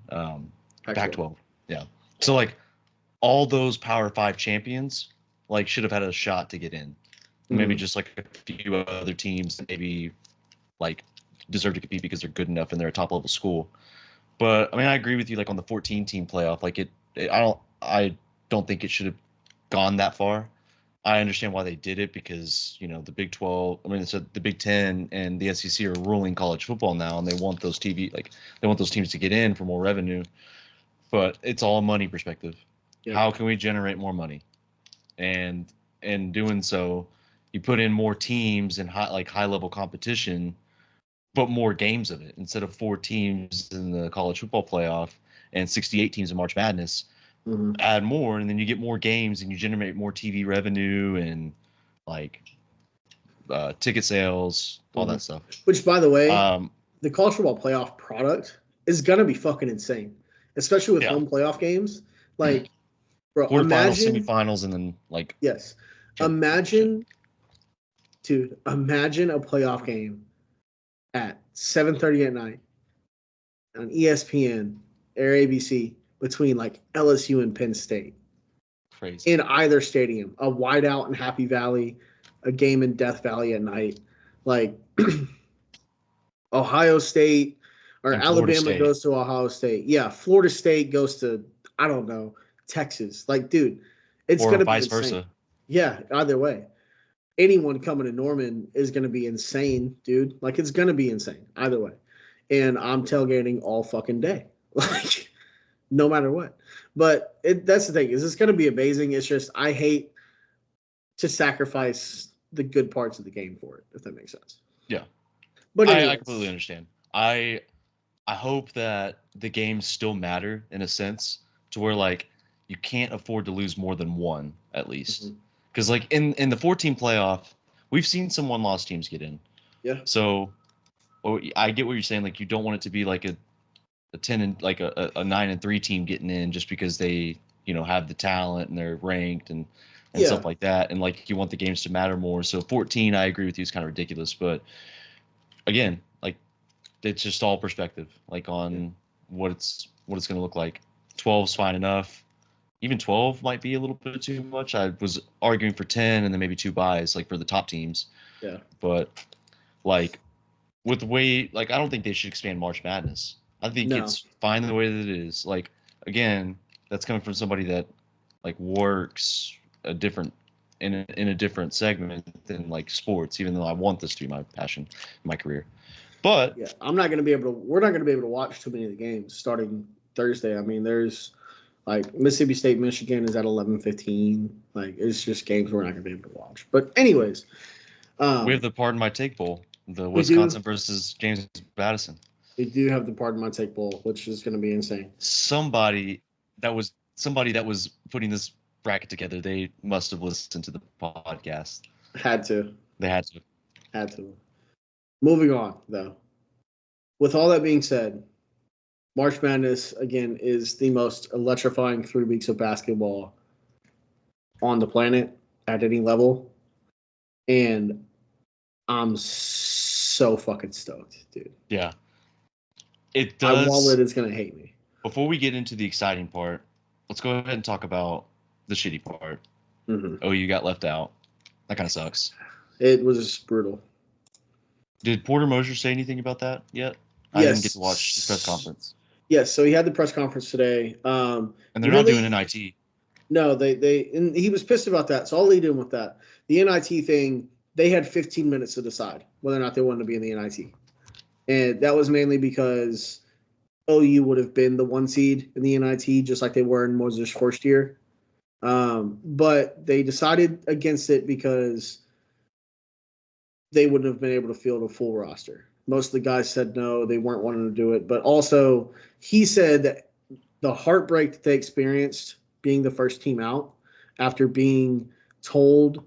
Pac 12. Yeah. So like all those Power 5 champions like should have had a shot to get in. Maybe Mhm. just like a few other teams that maybe like deserve to compete because they're good enough and they're a top level school. But I mean, I agree with you. Like on the 14 team playoff, like I don't think it should have gone that far. I understand why they did it because the Big 12. I mean, the Big 10 and the SEC are ruling college football now, and they want those they want those teams to get in for more revenue. But it's all money perspective. Yep. How can we generate more money? And in doing so, you put in more teams and high level competition, but more games of it instead of 4 teams in the college football playoff and 68 teams in March Madness. Mhm. Add more, and then you get more games and you generate more TV revenue and like ticket sales, all Mhm. that stuff. Which, by the way, Um, the college football playoff product is gonna be fucking insane, especially with yeah, home playoff games. Like, bro, quarterfinals, imagine. semifinals, and then like Yes, championship. imagine, dude. Imagine a playoff game at 7:30 at night on ESPN or ABC between like LSU and Penn State Crazy. in either stadium, a whiteout in Happy Valley, a game in Death Valley at night, like Ohio State or And Florida Alabama State, goes to Ohio State. Yeah, Florida State goes to, I don't know, Texas. Like, dude, it's or gonna be vice insane. versa. Yeah, either way. Anyone coming to Norman is gonna be insane, dude. Like, it's gonna be insane either way. And I'm tailgating all fucking day. Like, no matter what. But that's the thing, is it's gonna be amazing. It's just I hate to sacrifice the good parts of the game for it, if that makes sense. Yeah, But I completely anyways. understand. I hope that the games still matter in a sense to where like you can't afford to lose more than one at least. Mhm. Because like in the 14 playoff, we've seen some one loss teams get in. Yeah. So I get what you're saying. Like you don't want it to be like a 10 and like a 9-3 team getting in just because they have the talent and they're ranked and Yeah. stuff like that. And like you want the games to matter more. So 14, I agree with you, is kind of ridiculous. But again, like it's just all perspective, like on what it's going to look like. 12's fine enough. Even 12 might be a little bit too much. I was arguing for 10 and then maybe 2 buys, like for the top teams. Yeah. But like with the way, like I don't think they should expand March Madness. I think No. it's fine the way that it is. Like again, that's coming from somebody that like works a different in a different segment than like sports. Even though I want this to be my passion, my career. But Yeah. I'm not gonna be able to we're not gonna be able to watch too many of the games starting Thursday. I mean, there's like Mississippi State, Michigan is at 11:15. Like, it's just games we're not gonna be able to watch. But anyways, we have um the Pardon My Take Bowl, the we do Wisconsin versus James Madison. we do have the Pardon My Take Bowl, which is gonna be insane. Somebody that was putting this bracket together, they must have listened to the podcast. Had to. They had to. Had to. Moving on though. With all that being said, March Madness again is the most electrifying 3 weeks of basketball on the planet at any level. And I'm so fucking stoked, dude. Yeah. It My wallet does. is gonna hate me. Before we get into the exciting part, let's go ahead and talk about the shitty part. Mm-hmm. Oh, you got left out. That kind of sucks. It was brutal. Did Porter Mosier say anything about that yet? I didn't get to watch his press Yes. conference. Yes. So he had the press conference today. And they're not doing NIT. No, and he was pissed about that. So I'll lead in with that. The NIT thing, they had 15 minutes to decide whether or not they wanted to be in the NIT. And that was mainly because OU would have been the 1 seed in the NIT, just like they were in Mosier's first year. But they decided against it because they wouldn't have been able to field a full roster. Most of the guys said no, they weren't wanting to do it. But also, he said that the heartbreak that they experienced being the first team out after being told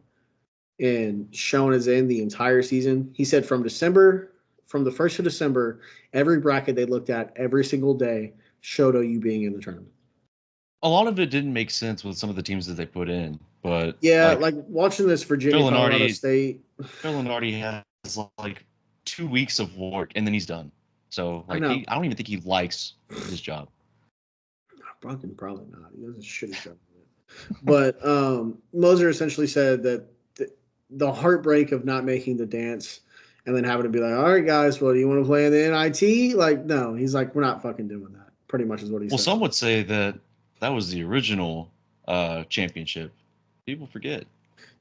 and shown as in the entire season, he said from the 1st of December, every bracket they looked at every single day showed OU being in the tournament. A lot of it didn't make sense with some of the teams that they put in, but yeah, like watching this Virginia, Colorado State. Phil Lenardi has like 2 weeks of work and then he's done. So like I don't even think he likes his job. Probably not. He does a shitty job. But Moser essentially said that the heartbreak of not making the dance and then having to be like, all right, guys, well, do you want to play in the NIT? Like, no. He's like, we're not fucking doing that. Pretty much is what he said. Well, some would say that was the original championship. People forget.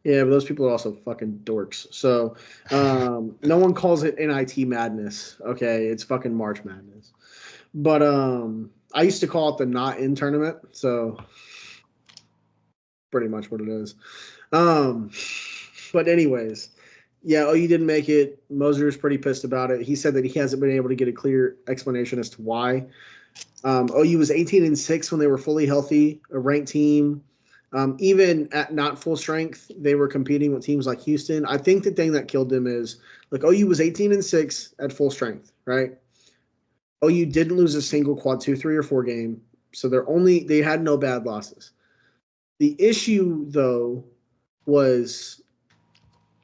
Yeah, but those people are also fucking dorks. So no one calls it NIT madness. Okay, it's fucking March Madness. But I used to call it the not in tournament. So pretty much what it is. But anyways, yeah, OU didn't make it. Moser's pretty pissed about it. He said that he hasn't been able to get a clear explanation as to why. OU was 18-6 when they were fully healthy, a ranked team. Even at not full strength, they were competing with teams like Houston. I think the thing that killed them is like OU was 18-6 at full strength, right? OU didn't lose a single quad 2, 3, or 4 game, so they had no bad losses. The issue though was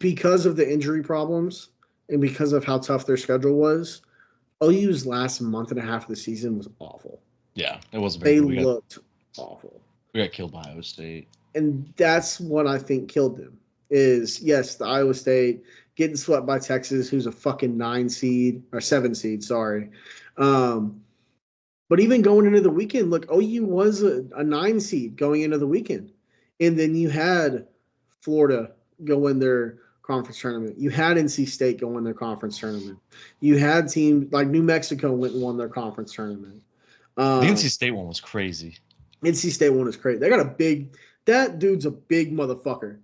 because of the injury problems and because of how tough their schedule was. OU's last month and a half of the season was awful. Yeah, it wasn't very good. They looked awful. We got killed by Iowa State. And that's what I think killed them is, yes, the Iowa State getting swept by Texas, who's a fucking 7 seed, sorry. But even going into the weekend, look, OU was a 9 seed going into the weekend. And then you had Florida go in their conference tournament. You had NC State go in their conference tournament. You had teams like New Mexico went and won their conference tournament. The NC State one was crazy. NC State one is crazy. They got that dude's a big motherfucker.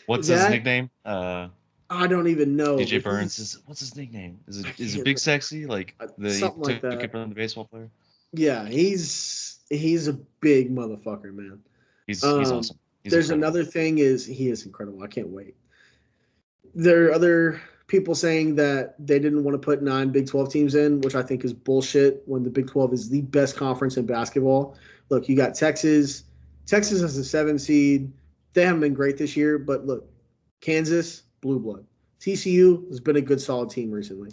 What's his nickname? I don't even know. DJ Burns. What's his nickname? Is it Big Sexy? Like something like that. From the baseball player? Yeah, he's a big motherfucker, man. He's awesome. There's another thing is he is incredible. I can't wait. There are other people saying that they didn't want to put 9 Big 12 teams in, which I think is bullshit when the Big 12 is the best conference in basketball. Look, you got Texas. Texas has a 7 seed. They haven't been great this year, but look, Kansas, blue blood. TCU has been a good, solid team recently.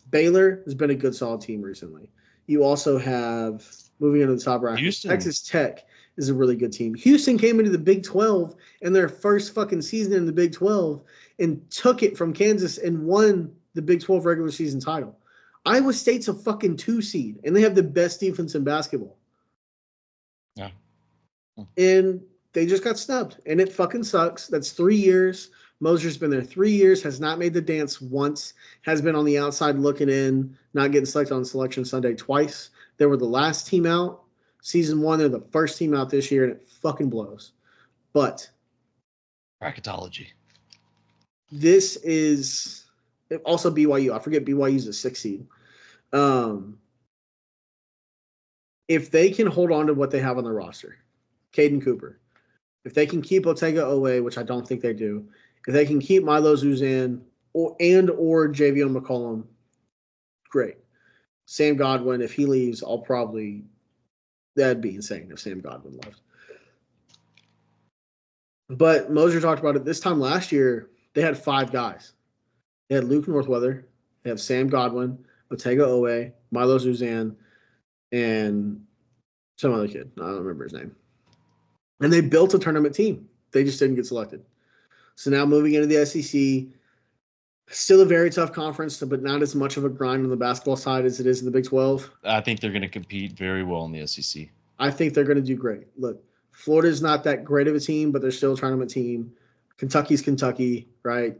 Baylor has been a good, solid team recently. You also have, moving into the top bracket, Texas Tech is a really good team. Houston came into the Big 12 in their first fucking season in the Big 12 and took it from Kansas and won the Big 12 regular season title. Iowa State's a fucking 2 seed, and they have the best defense in basketball. Yeah. And they just got snubbed, and it fucking sucks. That's 3 years. Moser's been there 3 years, has not made the dance once, has been on the outside looking in, not getting selected on Selection Sunday twice. They were the last team out. Season 1, they're the first team out this year, and it fucking blows. But bracketology. This is also BYU. I forget BYU's a 6 seed. If they can hold on to what they have on their roster, Caden Cooper, if they can keep Otega Owe, which I don't think they do, if they can keep Milo Zuzan or Javion McCollum, great. Sam Godwin, if he leaves, that'd be insane if Sam Godwin left. But Moser talked about it this time last year. They had 5 guys. They had Luke Northweather. They have Sam Godwin, Otega Owe, Milo Zuzan, and some other kid. I don't remember his name. And they built a tournament team. They just didn't get selected. So now moving into the SEC, still a very tough conference, but not as much of a grind on the basketball side as it is in the Big 12. I think they're going to compete very well in the SEC. I think they're going to do great. Look, Florida's not that great of a team, but they're still a tournament team. Kentucky's Kentucky, right?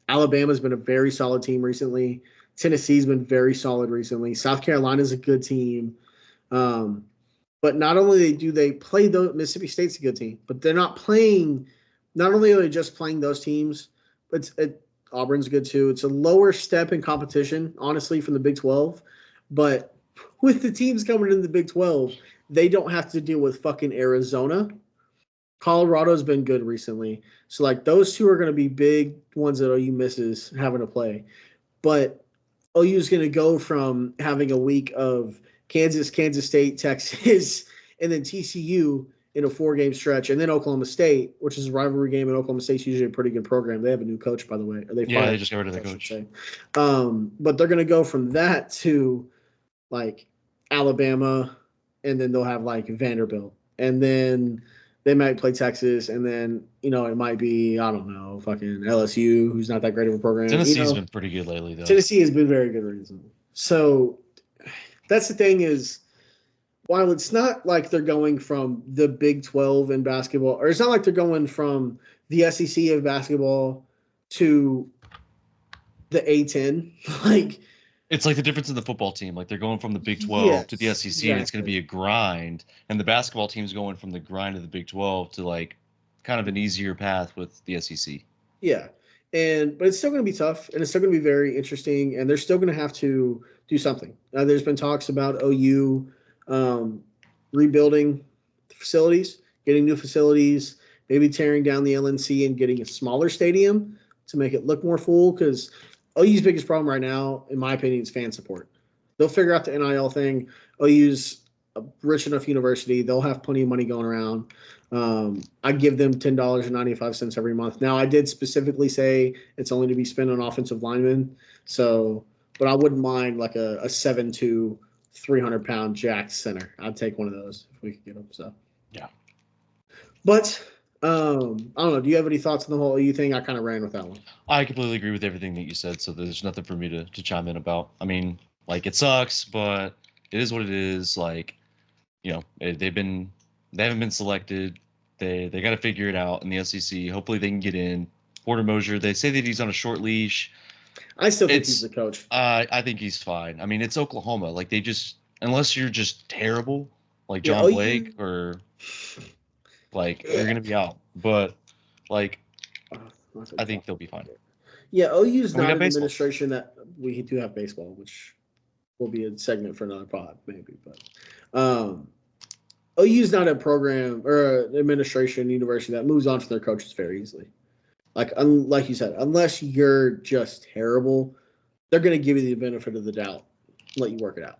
Alabama's been a very solid team recently. Tennessee's been very solid recently. South Carolina's a good team. But not only do they play Mississippi State's a good team, but they're not playing – not only are they just playing those teams, but Auburn's good too. It's a lower step in competition, honestly, from the Big 12. But with the teams coming in the Big 12, they don't have to deal with fucking Arizona. Colorado's been good recently. So, like, those two are going to be big ones that OU misses having to play. But OU is going to go from having a week of Kansas, Kansas State, Texas, and then TCU in a 4-game stretch, and then Oklahoma State, which is a rivalry game, and Oklahoma State's usually a pretty good program. They have a new coach, by the way. Or they Yeah, they just got rid of the coach. But they're going to go from that to, like, Alabama, and then they'll have, like, Vanderbilt. And then they might play Texas, and then, it might be, I don't know, fucking LSU, who's not that great of a program. Tennessee's been pretty good lately, though. Tennessee has been very good recently. So that's the thing is, while it's not like they're going from the Big 12 in basketball, or it's not like they're going from the SEC of basketball to the A10, like it's like the difference in the football team. Like they're going from the Big 12 to the SEC, exactly. And it's going to be a grind. And the basketball team's going from the grind of the Big 12 to like kind of an easier path with the SEC. Yeah. But it's still going to be tough, and it's still going to be very interesting, and they're still going to have to do something. There's been talks about OU rebuilding facilities, getting new facilities, maybe tearing down the LNC and getting a smaller stadium to make it look more full, because OU's biggest problem right now, in my opinion, is fan support. They'll figure out the NIL thing. OU's a rich enough university. They'll have plenty of money going around. I give them $10.95 every month. Now, I did specifically say it's only to be spent on offensive linemen. So, but I wouldn't mind like a 7'2", 300-pound jacked center. I'd take one of those if we could get them. So, yeah. But I don't know. Do you have any thoughts on the whole OU thing? I kind of ran with that one. I completely agree with everything that you said. So there's nothing for me to chime in about. I mean, like it sucks, but it is what it is. Like, they haven't been selected. They got to figure it out in the SEC. Hopefully they can get in. Porter Moser, they say that he's on a short leash. I still think he's the coach. I think he's fine. I mean, it's Oklahoma. Like they just, unless you're just terrible, like John Blake, or like you're gonna be out. But like, I think they'll be fine. Yeah, OU's not an administration that we do have baseball, which will be a segment for another pod, maybe. But OU's not a program or an administration university that moves on from their coaches very easily. Like you said, unless you're just terrible, they're going to give you the benefit of the doubt, let you work it out.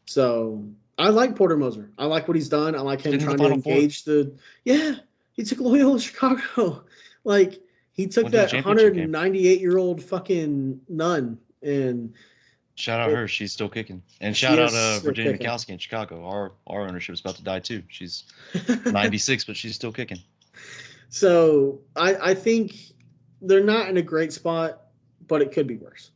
So I like Porter Moser. I like what he's done. I like him trying to engage he took Loyola Chicago. Like he took that 198-year-old fucking nun and shout out her. She's still kicking. And shout out Virginia Mikowski in Chicago. Our ownership is about to die too. She's 96, but she's still kicking. So I think they're not in a great spot, but it could be worse.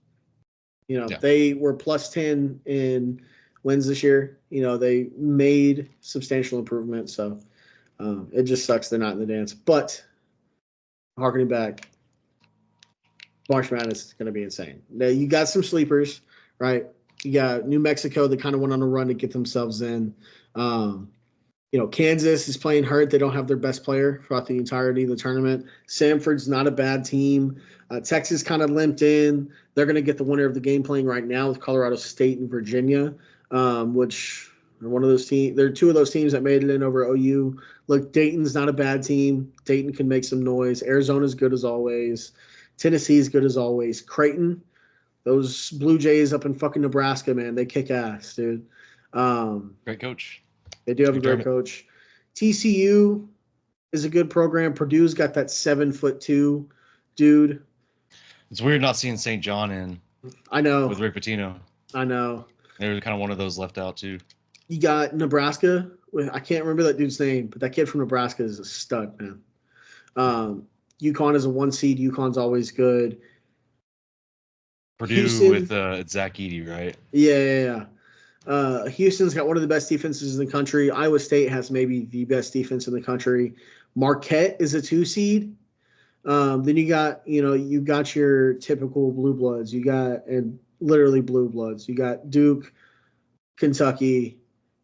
They were plus 10 in wins this year. They made substantial improvement. So it just sucks they're not in the dance. But harkening back, March Madness is going to be insane. Now, you got some sleepers, right? You got New Mexico that kind of went on a run to get themselves in. Kansas is playing hurt. They don't have their best player throughout the entirety of the tournament. Samford's not a bad team. Texas kind of limped in. They're going to get the winner of the game playing right now with Colorado State and Virginia, which are one of those teams. There are two of those teams that made it in over OU. Look, Dayton's not a bad team. Dayton can make some noise. Arizona's good as always. Tennessee's good as always. Creighton, those Blue Jays up in fucking Nebraska, man, they kick ass, dude. Great coach. They do have a great coach. TCU is a good program. Purdue's got that 7'2" dude. It's weird not seeing St. John in. I know. With Rick Pitino. I know. They were kind of one of those left out too. You got Nebraska. I can't remember that dude's name, but that kid from Nebraska is a stud, man. UConn is a 1 seed. UConn's always good. Purdue Houston, with Zach Edey, right? Yeah. Houston's got one of the best defenses in the country. Iowa State has maybe the best defense in the country. Marquette is a 2 seed. Then you got your typical blue bloods. And literally blue bloods. You got Duke, Kentucky,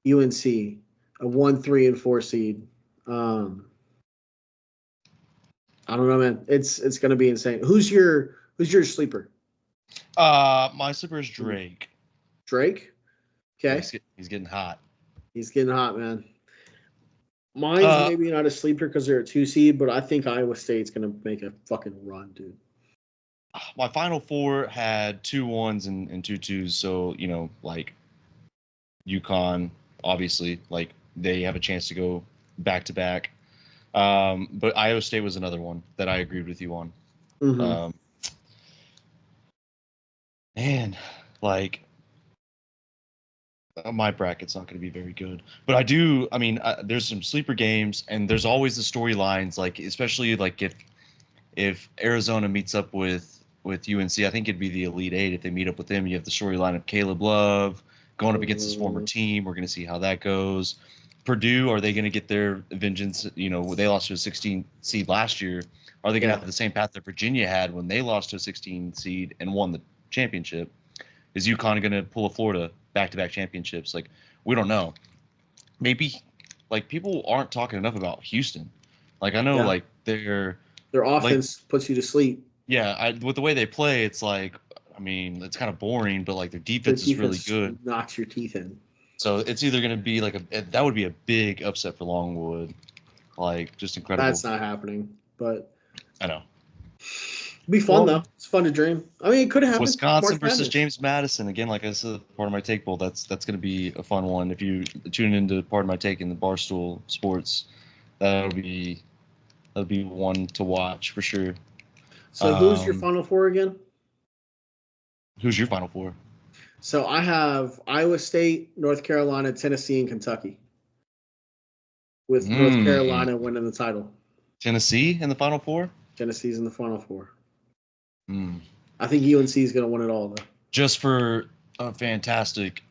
UNC, a 1, 3, and 4 seed. I don't know, man. It's going to be insane. Who's your Who's your sleeper? My sleeper is Drake. Drake? Okay. He's getting hot. He's getting hot, man. Mine's maybe not a sleeper because they're a 2 seed, but I think Iowa State's going to make a fucking run, dude. My Final Four had 2 1s and 2 2s, so, like, UConn, obviously, like, they have a chance to go back-to-back. But Iowa State was another one that I agreed with you on. Mm-hmm. Man, like, my bracket's not going to be very good. But there's some sleeper games, and there's always the storylines, like, especially, like, if Arizona meets up with UNC, I think it'd be the Elite Eight. If they meet up with them, you have the storyline of Caleb Love going up against his former team. We're going to see how that goes. Purdue, are they going to get their vengeance? They lost to a 16 seed last year. Are they going to have the same path that Virginia had when they lost to a 16 seed and won the championship? Is UConn going to pull a Florida back-to-back championships? Like, we don't know. Maybe, like, people aren't talking enough about Houston. Like, I know, like, their offense puts you to sleep. Yeah, with the way they play, it's like, it's kind of boring, but, like, their defense is really good. Knocks your teeth in. So it's either going to be that would be a big upset for Longwood, like, just incredible. That's not happening, but I know. It'd be fun though. It's fun to dream. It could happen. Wisconsin versus James Madison again. Like I said, part of my take bowl. That's going to be a fun one. If you tune into part of my take in the Barstool Sports, that'll be one to watch for sure. So who's your Final Four again? Who's your Final Four? So I have Iowa State, North Carolina, Tennessee, and Kentucky. With North Carolina winning the title. Tennessee in the Final Four? Tennessee's in the Final Four. I think UNC is going to win it all, though. Just for a fantastic,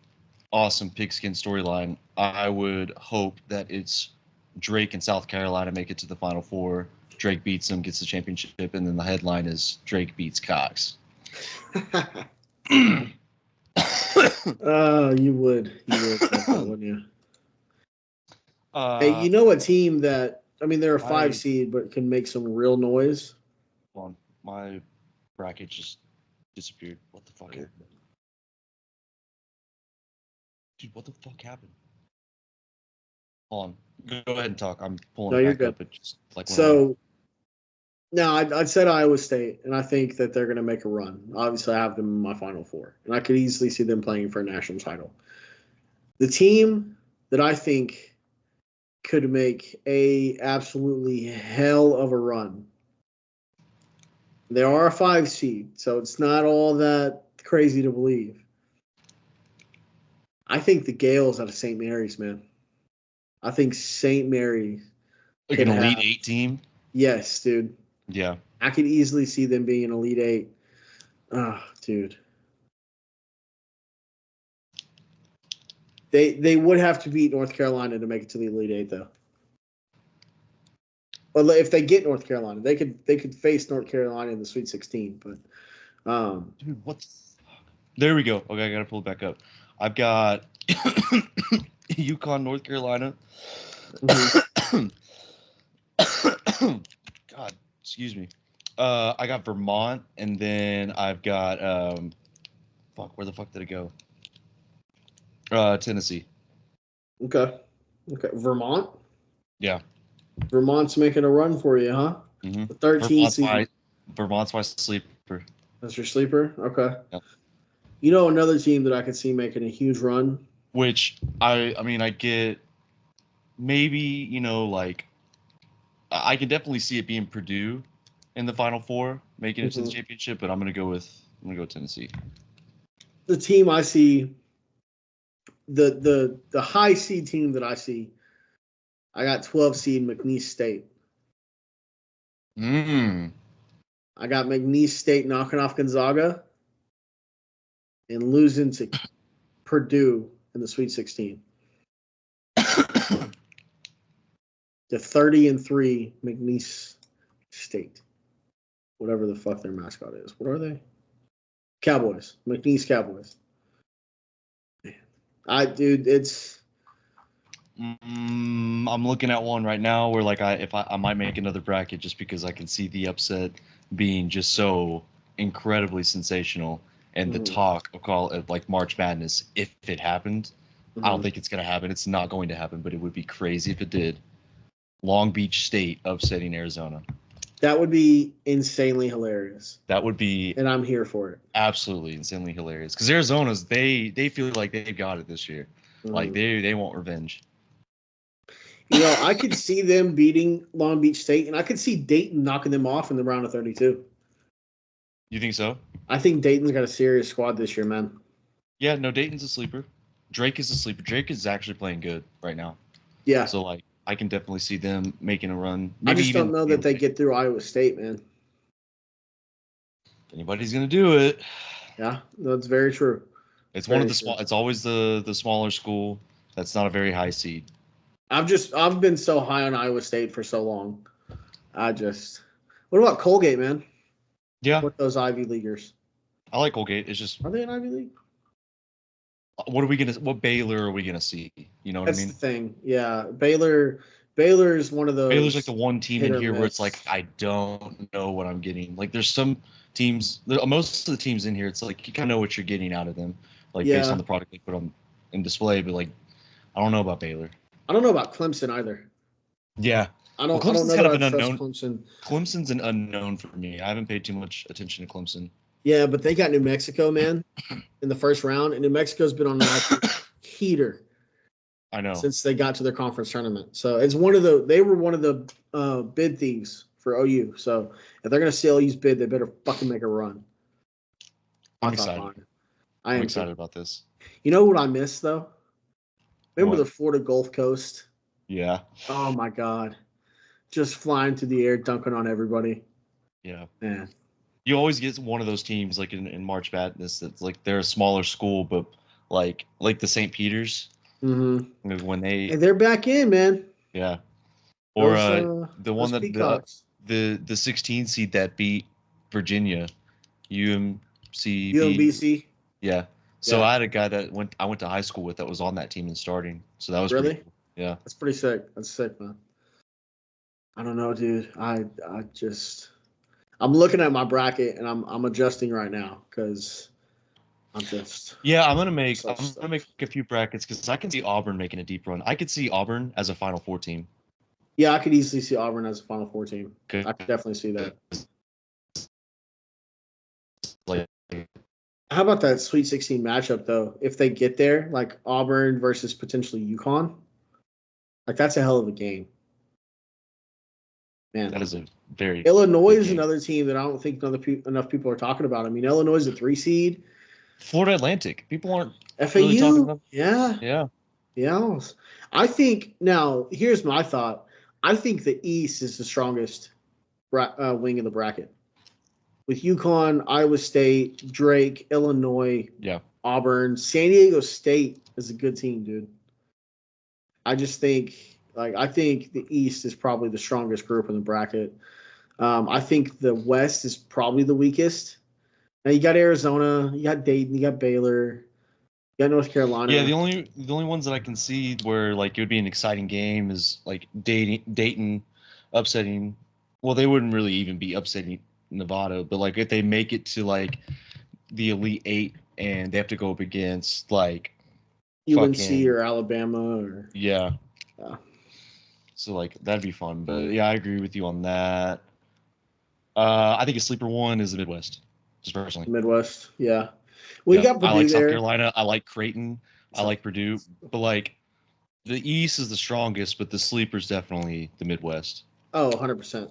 awesome pigskin storyline, I would hope that it's Drake and South Carolina make it to the Final Four. Drake beats them, gets the championship, and then the headline is Drake beats Cox. You would, wouldn't you? Hey, you know a team that they're a 5 seed, but can make some real noise. Hold on, my bracket just disappeared. What the fuck happened? Dude, what the fuck happened? Hold on, go ahead and talk. I'm pulling it back up. It just No, I said Iowa State, and I think that they're going to make a run. Obviously, I have them in my Final Four, and I could easily see them playing for a national title. The team that I think could make a absolutely hell of a run. They are a 5 seed, so it's not all that crazy to believe. I think the Gales out of St. Mary's, man. I think St. Mary's. Like an Elite 8 team? Yes, dude. Yeah. I could easily see them being an Elite 8. Oh, dude. They would have to beat North Carolina to make it to the Elite 8, though. Well, if they get North Carolina, they could face North Carolina in the Sweet 16. But, dude, what the fuck? There we go. Okay, I gotta pull it back up. I've got UConn, North Carolina. Mm-hmm. God, excuse me. I got Vermont, and then I've got where the fuck did it go? Tennessee. Okay. Vermont? Yeah. Vermont's making a run for you, huh? Mm-hmm. The 13 seed. Vermont's my sleeper. That's your sleeper? Okay. Yeah. You know another team that I could see making a huge run? Which, I get maybe, like, I can definitely see it being Purdue in the Final Four, making it to the championship, but I'm gonna go Tennessee. The team I see, the high seed team that I see, I got 12 seed McNeese State. I got McNeese State knocking off Gonzaga and losing to Purdue in the Sweet 16. The 30-3 McNeese State. Whatever the fuck their mascot is. What are they? Cowboys. McNeese Cowboys. Man. Dude, it's... I'm looking at one right now where, like, I might make another bracket just because I can see the upset being just so incredibly sensational, and the Mhm. talk of call it like March Madness, if it happened, I don't Mhm. think it's gonna happen. It's not going to happen, but it would be crazy if it did. Long Beach State upsetting Arizona. That would be insanely hilarious, That would be and I'm here for it. absolutely insanely hilarious. Because Arizona's they feel like they've got it this year. Like Mhm. they want revenge. I could see them beating Long Beach State, and I could see Dayton knocking them off in the round of 32. You think so? I think Dayton's got a serious squad this year, man. Yeah, no, Dayton's a sleeper. Drake is a sleeper. Drake is actually playing good right now. Yeah, So like I can definitely see them making a run. I Maybe just don't even know that they get through Iowa State, man. anybody's gonna do it. Yeah, that's very true. It's one of Very the true. small. It's always the smaller school that's not a very high seed. I've been so high on Iowa State for so long. What about Colgate, man? Yeah, What those Ivy Leaguers? I like Colgate. It's just Are they an Ivy League? what Baylor are we gonna see? You know what I That's the mean? thing. Yeah, Baylor is one of Baylor's like those the one team hit in or here where it's like miss. I don't know what I'm getting. Like there's some teams, most of the teams in here, it's like you kind of know what you're getting out of them, like based on Yeah, the product they put on in display. But like I don't know about Baylor. I don't know about Clemson either. Yeah, well, I don't Clemson's know kind that of I an trust unknown. Clemson. Clemson's an unknown for me. I haven't paid too much attention to Clemson. Yeah, but they got New Mexico, man, in the first round, and New Mexico's been on an absolute heater I know. since they got to their conference tournament. So it's one of the they were one of the bid thieves for OU. So if they're gonna steal OU's bid, they better fucking make a run. My I'm thoughts excited. on it. I I'm am too. excited about this. You know what I miss though? Remember What? the Florida Gulf Coast? Yeah. Oh my god, just flying through the air, dunking on everybody. Yeah. Man, You always get one of those teams like in March Madness that's like they're a smaller school, but like the St. Peter's mm-hmm. when they And they're back in, man. yeah or Those the one those that Peacocks, the 16 seed that beat Virginia UMCB. UMBC. Yeah. So Yeah, I had a guy that I went to high school with that was on that team and starting. So that was pretty really? cool. Yeah. That's pretty sick. That's sick, man. I don't know, dude. I just I'm looking at my bracket and I'm adjusting right now because I'm just Yeah, so I'm gonna make stoked. a few brackets because I can see Auburn making a deep run. I could see Auburn as a Final Four team. Yeah, I could easily see Auburn as a Final Four team. 'Cause, I could definitely see that. like How about that Sweet 16 matchup though? If they get there, like Auburn versus potentially UConn, like that's a hell of a game, man. that is a very Illinois good is game. another team that I don't think enough people are talking about. I mean, Illinois is a 3 seed. Florida Atlantic. People aren't really talking FAU, about. yeah, Yeah. yeah. I think now here's my thought. I think the East is the strongest wing in the bracket with UConn, Iowa State, Drake, Illinois, Yeah. Auburn, San Diego State is a good team, dude. I just think I think the East is probably the strongest group in the bracket. I think the West is probably the weakest. Now you got Arizona, you got Dayton, you got Baylor, you got North Yeah. Carolina. The only ones that I can see where like it would be an exciting game is like Dayton upsetting. Well, they wouldn't really even be upsetting Nevada, but like if they make it to like the Elite Eight and they have to go up against like UNC fucking or Alabama or yeah. uh, So like that'd be fun. But yeah, I agree with you on that. I think a sleeper one is the Midwest, just personally. Midwest. Yeah. Well, you Yeah, got I Purdue like South there. Carolina. I like Creighton. I So, like Purdue. But like the East is the strongest, but the sleeper's definitely the Midwest. oh, 100%.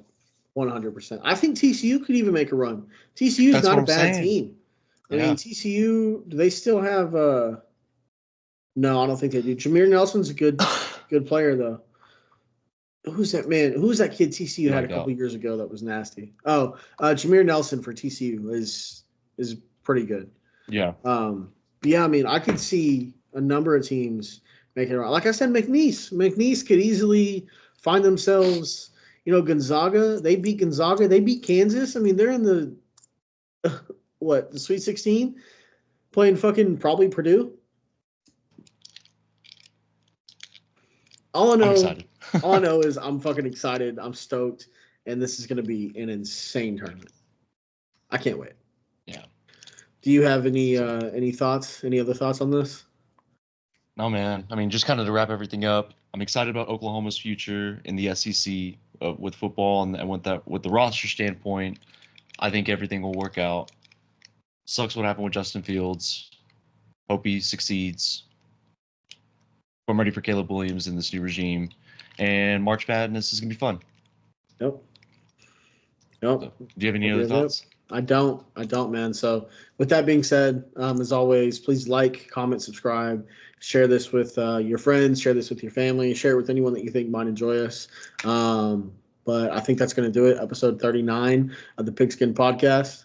100%. I think TCU could even make a run. TCU is That's not what a I'm bad saying. team. I mean, Yeah. TCU, do they still have no, I don't think they do. Jameer Nelson's a good player though. Who's that man? Who's that kid TCU had No a couple doubt. years ago that was nasty? Oh, Jameer Nelson for TCU is pretty good. Yeah. But yeah, I mean, I could see a number of teams making it around. Like I said, McNeese could easily find themselves. Gonzaga. They beat Gonzaga. They beat Kansas. I mean, they're in the what the Sweet 16, playing fucking probably Purdue. All I I'm know, excited. all I know is I'm fucking excited. I'm stoked, and this is gonna be an insane tournament. I can't wait. Do you have any thoughts? Any other thoughts on this? No, man. I mean, just kind of to wrap everything up, I'm excited about Oklahoma's future in the SEC with football and with the roster standpoint. I think everything will work out. Sucks what happened with Justin Fields. Hope he succeeds. I'm ready for Caleb Williams in this new regime, and March Madness is gonna be fun. Yep. So, do you have any other thoughts? I don't, man. So with that being said, as always, please like, comment, subscribe, share this with your friends, share this with your family, share it with anyone that you think might enjoy us. But I think that's going to do it. Episode 39 of the Pigskin Podcast.